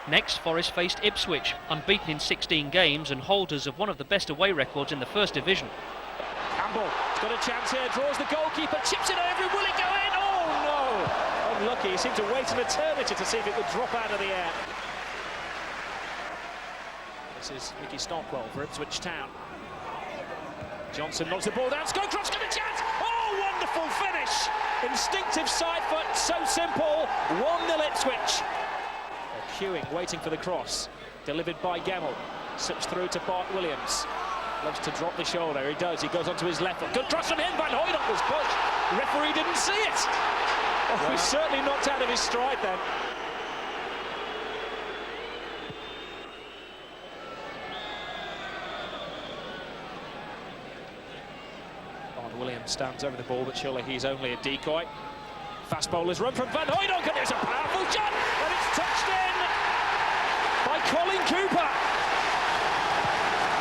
Next, Forest faced Ipswich, unbeaten in 16 games and holders of one of the best away records in the First Division. Campbell has got a chance here, draws the goalkeeper, chips it over, will it go in? Oh no! Unlucky, he seemed to wait an eternity to see if it would drop out of the air. This is Mickey Stockwell for Ipswich Town. Johnson knocks the ball down, Scowcroft's got a chance! Oh, wonderful finish! Instinctive side foot, so simple, 1-0 Ipswich. Queuing, waiting for the cross, delivered by Gemmill, slips through to Bart-Williams, loves to drop the shoulder, he does, he goes onto his left foot, good cross from him, Van Hooijdonk was pushed, referee didn't see it. Oh, he's certainly knocked out of his stride then. Bart-Williams stands over the ball, but surely he's only a decoy. Fast bowler's run from Van Hooijdonk, and it's a powerful shot, and it's touched in by Colin Cooper.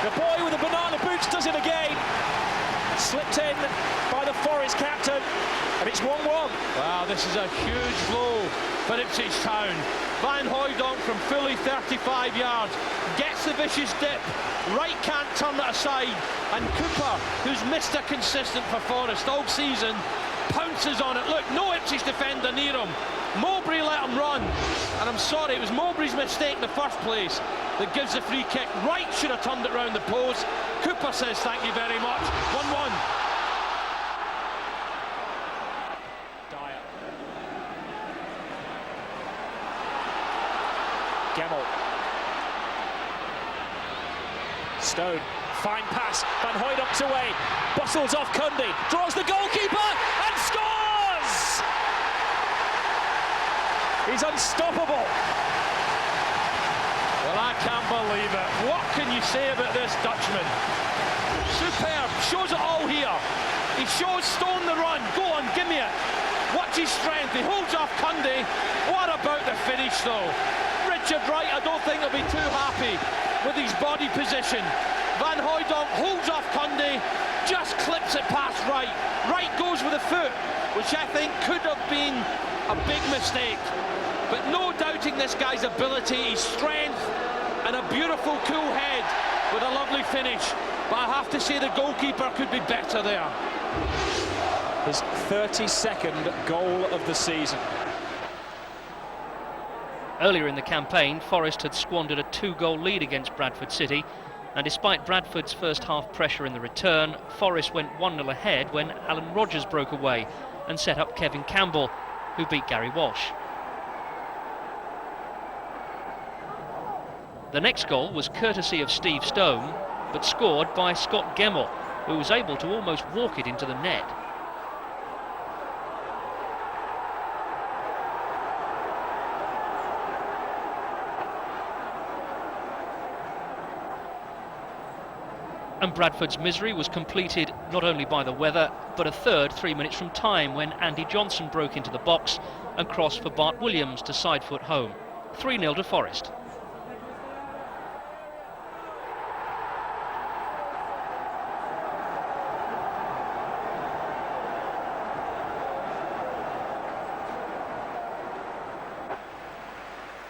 The boy with the banana boots does it again. Slipped in by the Forest captain, and it's 1-1. Wow, this is a huge blow for Ipswich Town. Van Hooijdonk from fully 35 yards gets the vicious dip, right can't turn it aside, and Cooper, who's Mr. Consistent for Forest all season, pounces on it. Look, no Ipswich defender near him. Mowbray let him run, and I'm sorry, it was Mowbray's mistake in the first place that gives the free kick. Wright should have turned it round the post. Cooper says thank you very much. 1-1. Dyer. Gemmill. Stone. Fine pass. Van Hooijdonk's away. Bustles off Cundy. Draws the goalkeeper and scores! He's unstoppable. Well, I can't believe it. What can you say about this Dutchman? Superb. Shows it all here. He shows Stone the run. Go on, give me it. Watch his strength. He holds off Cundy. What about the finish, though? Richard Wright, I don't think he'll be too happy with his body position. Van Hooijdonk holds off Cundy, just clips it past Wright. Wright goes with a foot, which I think could have been a big mistake. But no doubting this guy's ability, his strength, and a beautiful cool head with a lovely finish. But I have to say the goalkeeper could be better there. His 32nd goal of the season. Earlier in the campaign, Forest had squandered a 2-goal lead against Bradford City, and despite Bradford's first half pressure in the return, Forest went 1-0 ahead when Alan Rogers broke away and set up Kevin Campbell, who beat Gary Walsh. The next goal was courtesy of Steve Stone, but scored by Scott Gemmell, who was able to almost walk it into the net. And Bradford's misery was completed not only by the weather, but a third 3 minutes from time when Andy Johnson broke into the box and crossed for Bart Williams to side foot home. 3-0 to Forest.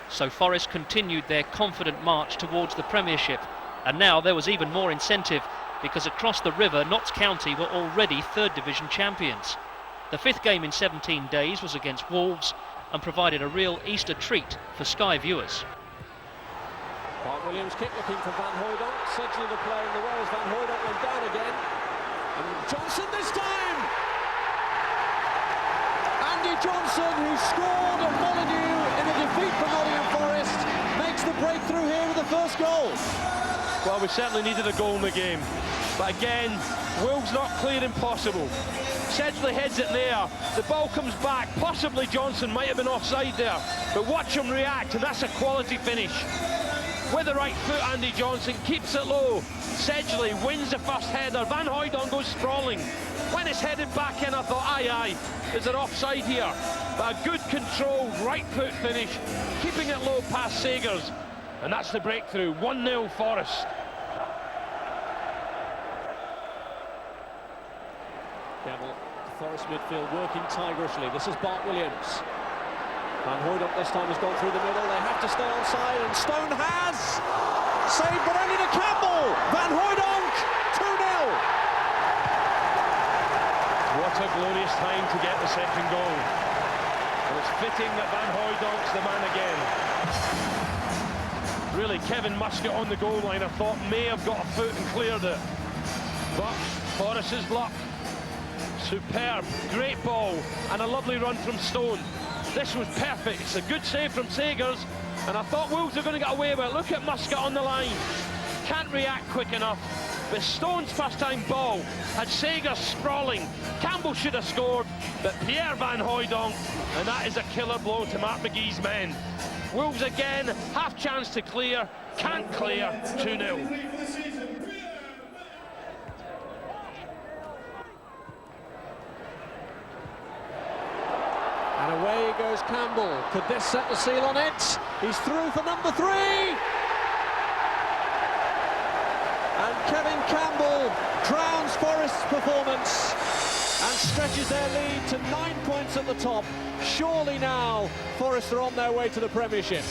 So Forest continued their confident march towards the Premiership, and now there was even more incentive because across the river Notts County were already third division champions. The fifth game in 17 days was against Wolves and provided a real Easter treat for Sky viewers. Bart Williams kick looking for Van Hooydonk. Sedgley the player in the way as Van Hooydonk went down again. And Johnson this time! Andy Johnson, who scored at Molineux in a defeat for Nottingham Forest, makes the breakthrough here with the first goal. Well, we certainly needed a goal in the game. But again, Wolves not clearing possible. Sedgley heads it there. The ball comes back. Possibly Johnson might have been offside there. But watch him react, and that's a quality finish. With the right foot, Andy Johnson keeps it low. Sedgley wins the first header. Van Hooydonk goes sprawling. When it's headed back in, I thought, aye, is there offside here? But a good controlled right foot finish, keeping it low past Sagers. And that's the breakthrough. 1-0 Forest. Campbell, Forest midfield working tigerishly. This is Bart Williams. Van Hooydonk this time has gone through the middle. They have to stay onside, and Stone has saved, but only to Campbell. Van Hooydonk, 2-0. What a glorious time to get the second goal. And it's fitting that Van Hooydonk's the man again. Really, Kevin Muscat on the goal line, I thought may have got a foot and cleared it. But Forest's luck. Superb, great ball, and a lovely run from Stone. This was perfect. It's a good save from Sagers, and I thought Wolves were going to get away with it. Look at Muscat on the line. Can't react quick enough. But Stone's first-time ball had Sagers sprawling. Campbell should have scored, but Pierre Van Hooydonk, and that is a killer blow to Mark McGee's men. Wolves again, half chance to clear, can't clear, 2-0. And away goes Campbell. Could this set the seal on it? He's through for number 3. And Kevin Campbell crowns Forest's performance and stretches their lead to 9 points at the top. Surely now Forest are on their way to the Premiership.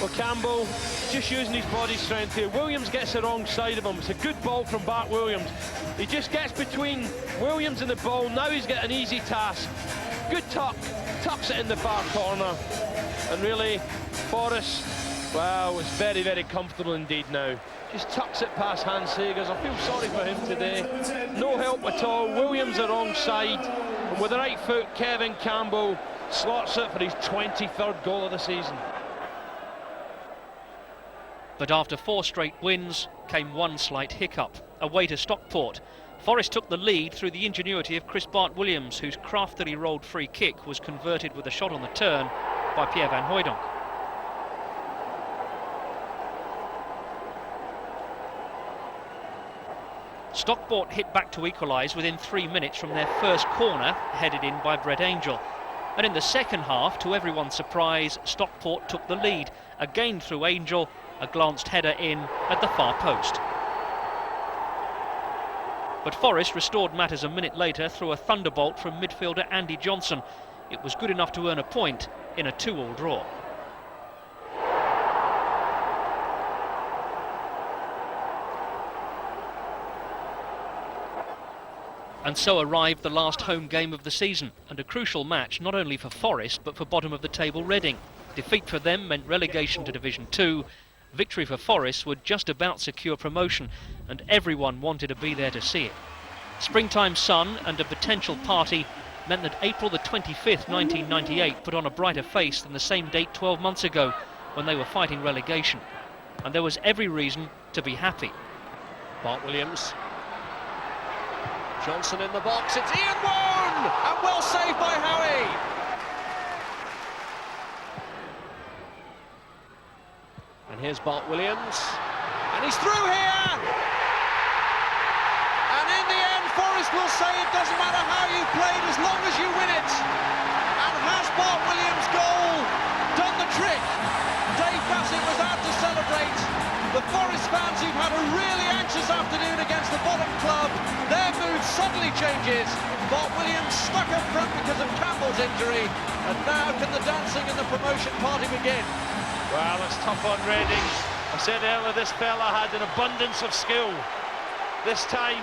Well, Campbell just using his body strength here. Williams gets the wrong side of him. It's a good ball from Bart Williams. He just gets between Williams and the ball. Now he's got an easy task. Good tuck, tucks it in the far corner. And really, Forest, wow, it's very, very comfortable indeed now. Just tucks it past Hans Sagers. I feel sorry for him today. No help at all. Williams the wrong side. And with the right foot, Kevin Campbell slots it for his 23rd goal of the season. But after 4 straight wins came one slight hiccup, away to Stockport. Forest took the lead through the ingenuity of Chris Bart Williams, whose craftily rolled free kick was converted with a shot on the turn by Pierre Van Hooydonk. Stockport hit back to equalise within 3 minutes from their first corner, headed in by Brett Angel. And in the second half, to everyone's surprise, Stockport took the lead, again through Angel, a glanced header in at the far post. But Forest restored matters a minute later through a thunderbolt from midfielder Andy Johnson. It was good enough to earn a point in a 2-2 draw. And so arrived the last home game of the season, and a crucial match not only for Forest but for bottom of the table Reading. Defeat for them meant relegation to Division 2. Victory for Forest would just about secure promotion, and everyone wanted to be there to see it. Springtime sun and a potential party meant that April the 25th, 1998 put on a brighter face than the same date 12 months ago when they were fighting relegation. And there was every reason to be happy. Bart Williams. Johnson in the box, it's Ian Woon! And well saved by Howie! And here's Bart Williams, and he's through here! And in the end, Forest will say it doesn't matter how you played as long as you win it. And has Bart Williams' goal done the trick? Dave Bassett was out to celebrate. The Forest fans who've had a really anxious afternoon against the bottom club, their mood suddenly changes. Bart Williams stuck up front because of Campbell's injury, and now can the dancing and the promotion party begin? Well, it's tough on Reading. I said earlier this fella had an abundance of skill. This time,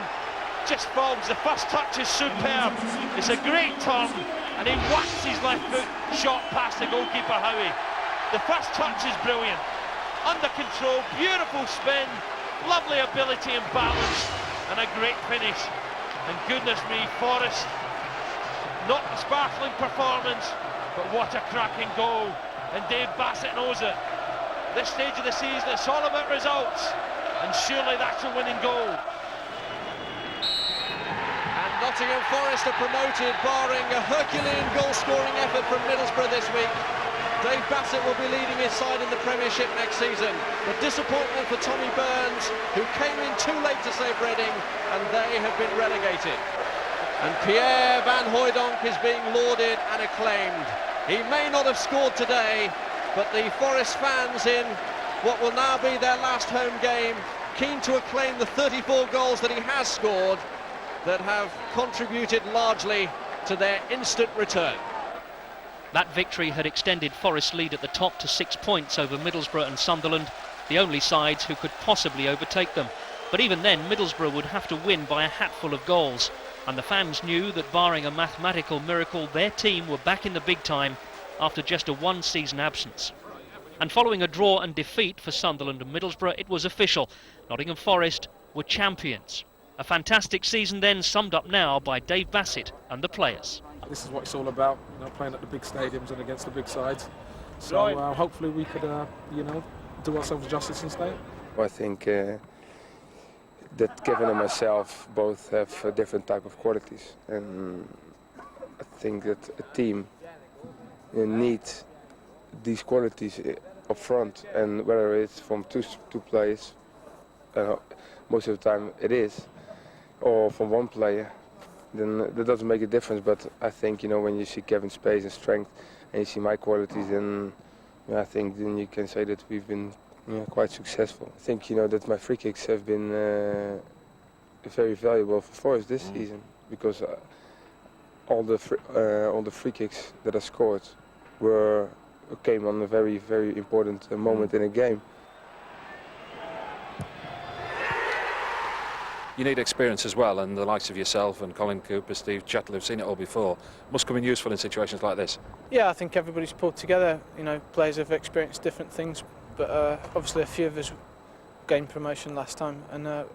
just bombs. The first touch is superb. It's a great turn, and he whacks his left foot shot past the goalkeeper, Howie. The first touch is brilliant. Under control, beautiful spin, lovely ability and balance, and a great finish. And goodness me, Forest, not a sparkling performance, but what a cracking goal. And Dave Bassett knows it. This stage of the season, it's all about results, and surely that's a winning goal. And Nottingham Forest are promoted, barring a Herculean goal-scoring effort from Middlesbrough this week. Dave Bassett will be leading his side in the Premiership next season. The disappointment for Tommy Burns, who came in too late to save Reading, and they have been relegated. And Pierre Van Hooijdonk is being lauded and acclaimed. He may not have scored today, but the Forest fans in what will now be their last home game, keen to acclaim the 34 goals that he has scored that have contributed largely to their instant return. That victory had extended Forest's lead at the top to 6 points over Middlesbrough and Sunderland, the only sides who could possibly overtake them. But even then, Middlesbrough would have to win by a hatful of goals. And the fans knew that barring a mathematical miracle, their team were back in the big time after just a one-season absence. And following a draw and defeat for Sunderland and Middlesbrough, it was official. Nottingham Forest were champions. A fantastic season then, summed up now by Dave Bassett and the players. This is what it's all about, playing at the big stadiums and against the big sides. So hopefully we could, do ourselves justice and stay. I think that Kevin and myself both have different type of qualities, and I think that a team needs these qualities up front, and whether it's from two players, most of the time it is, or from one player, then that doesn't make a difference. But I think when you see Kevin's pace and strength, and you see my qualities, then I think then you can say that we've been quite successful. I think that my free kicks have been very valuable for Forest this season, because all the free kicks that I scored came on a very, very important moment in a game. You need experience as well, and the likes of yourself and Colin Cooper, Steve Chettle, who've seen it all before, must come in useful in situations like this. Yeah, I think everybody's pulled together. Players have experienced different things, but obviously a few of us gained promotion last time, and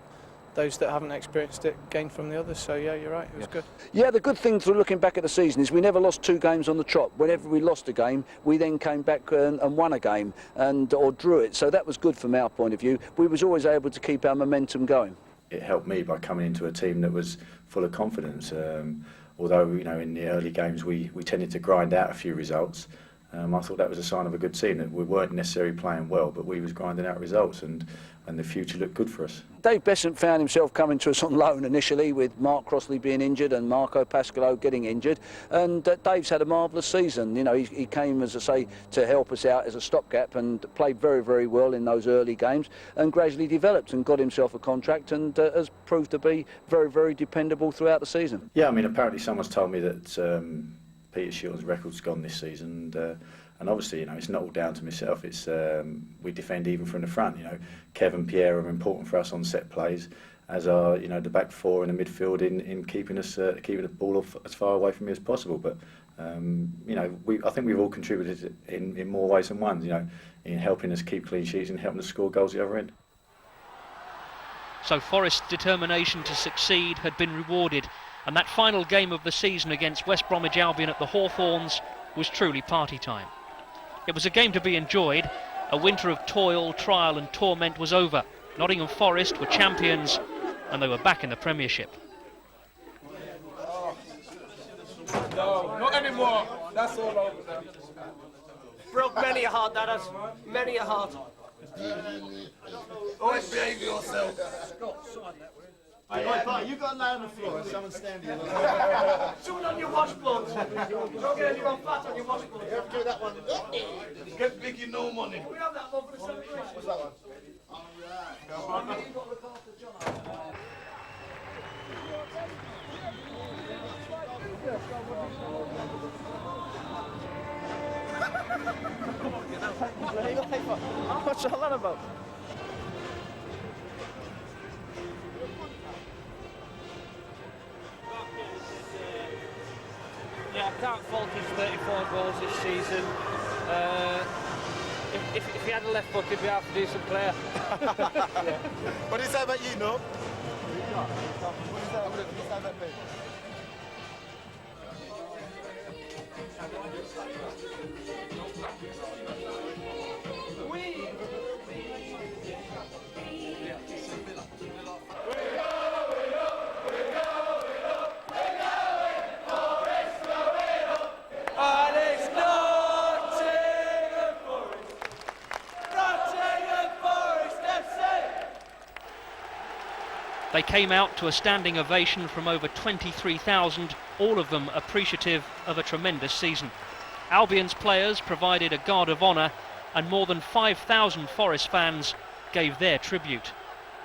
those that haven't experienced it gained from the others. So yeah, you're right, it was good. Yeah, the good thing through looking back at the season is we never lost 2 games on the trot. Whenever we lost a game, we then came back and won a game or drew it. So that was good from our point of view. We was always able to keep our momentum going. It helped me by coming into a team that was full of confidence. Although in the early games we tended to grind out a few results, I thought that was a sign of a good team, that we weren't necessarily playing well, but we was grinding out results, and the future looked good for us. Dave Bassett found himself coming to us on loan initially, with Mark Crossley being injured and Marco Pascalo getting injured, and Dave's had a marvellous season. He came, as I say, to help us out as a stopgap, and played very, very well in those early games, and gradually developed and got himself a contract, and has proved to be very, very dependable throughout the season. Yeah, apparently someone's told me that Peter Shilton's record's gone this season, and obviously, it's not all down to myself. It's we defend even from the front. Kevin, Pierre are important for us on set plays, as are the back four in the midfield in keeping the ball off as far away from me as possible. But You know, I think we've all contributed in more ways than one. You know, in helping us keep clean sheets and helping us score goals the other end. So Forest's determination to succeed had been rewarded, and that final game of the season against West Bromwich Albion at the Hawthorns was truly party time. It was a game to be enjoyed. A winter of toil, trial and torment was over. Nottingham Forest were champions, and they were back in the Premiership. No, not anymore. That's all over now. Broke many a heart, that has. Many a heart. Always behave yourself. Hey, you got to lay on the floor and someone stand here. Someone on your washboard. Don't get anyone flat on your washboard. You have to do that one. Get big, you no money. We have that one for the celebration. What's that one? What's all that about? Yeah, I can't fault his 34 goals this season. If he had a left foot, he'd be able to do some player. Yeah. What did he say about you, no? What did he say about me? They came out to a standing ovation from over 23,000, all of them appreciative of a tremendous season. Albion's players provided a guard of honour, and more than 5,000 Forest fans gave their tribute.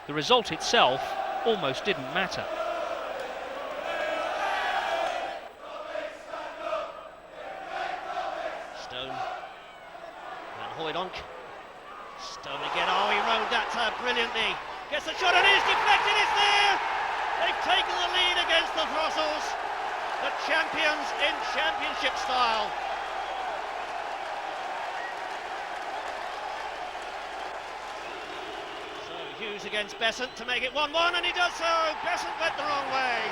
The result itself almost didn't matter. Stone and Hooydonk. Stone again. Oh, he rode that brilliantly. Gets the shot and it's deflected. It's there. They've taken the lead against the Throstles. The champions in championship style. So Hughes against Besant to make it 1-1, and he does so. Besant went the wrong way.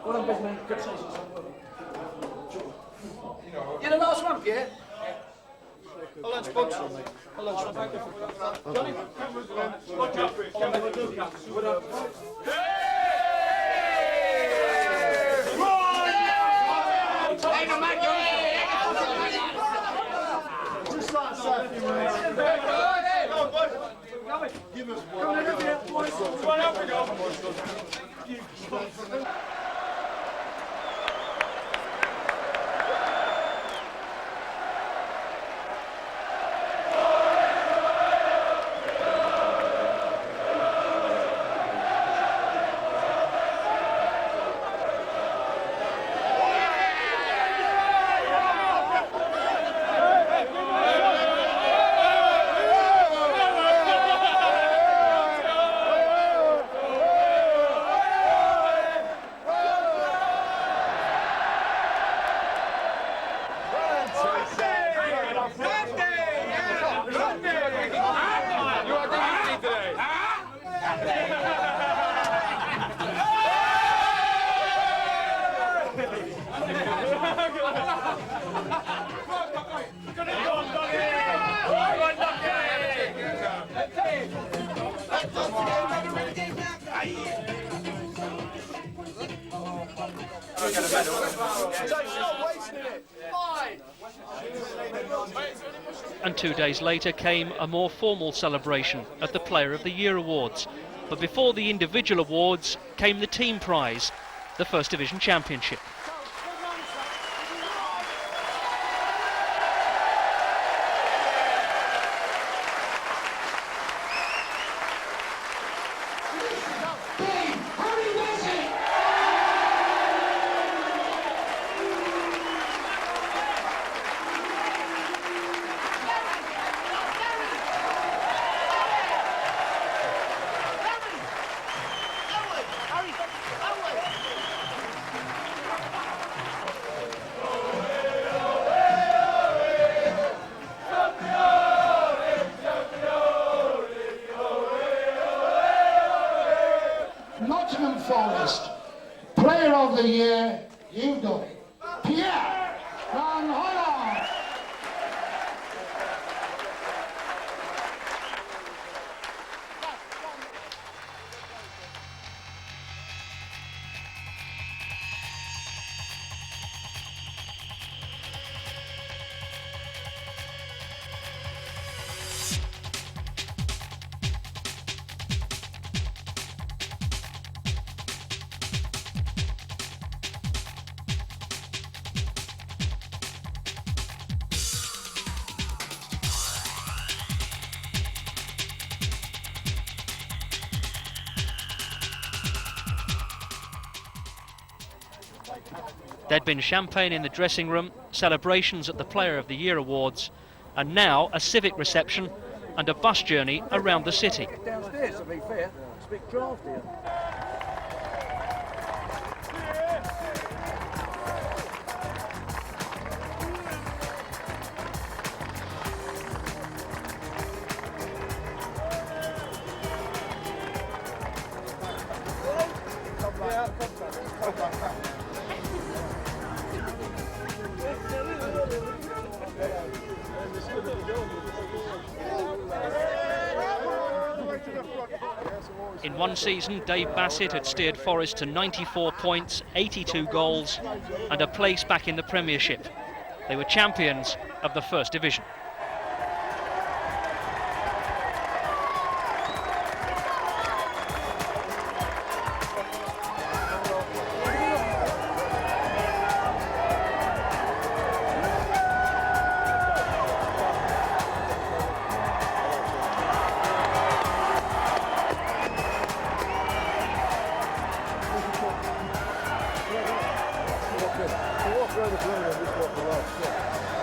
Well done, big man. Good season. You're the last one, Pierre? I'll lunch box. I'll lunch box. Johnny, just like so. Give us one. Up we go. And 2 days later came a more formal celebration at the Player of the Year Awards. But before the individual awards came the team prize, the First Division Championship. There'd been champagne in the dressing room, celebrations at the Player of the Year Awards, and now a civic reception and a bus journey around the city. Downstairs, to be fair, it's a bit drafty. In one season, Dave Bassett had steered Forest to 94 points, 82 goals and a place back in the Premiership. They were champions of the First Division. Walk around the playground, just walk the last step.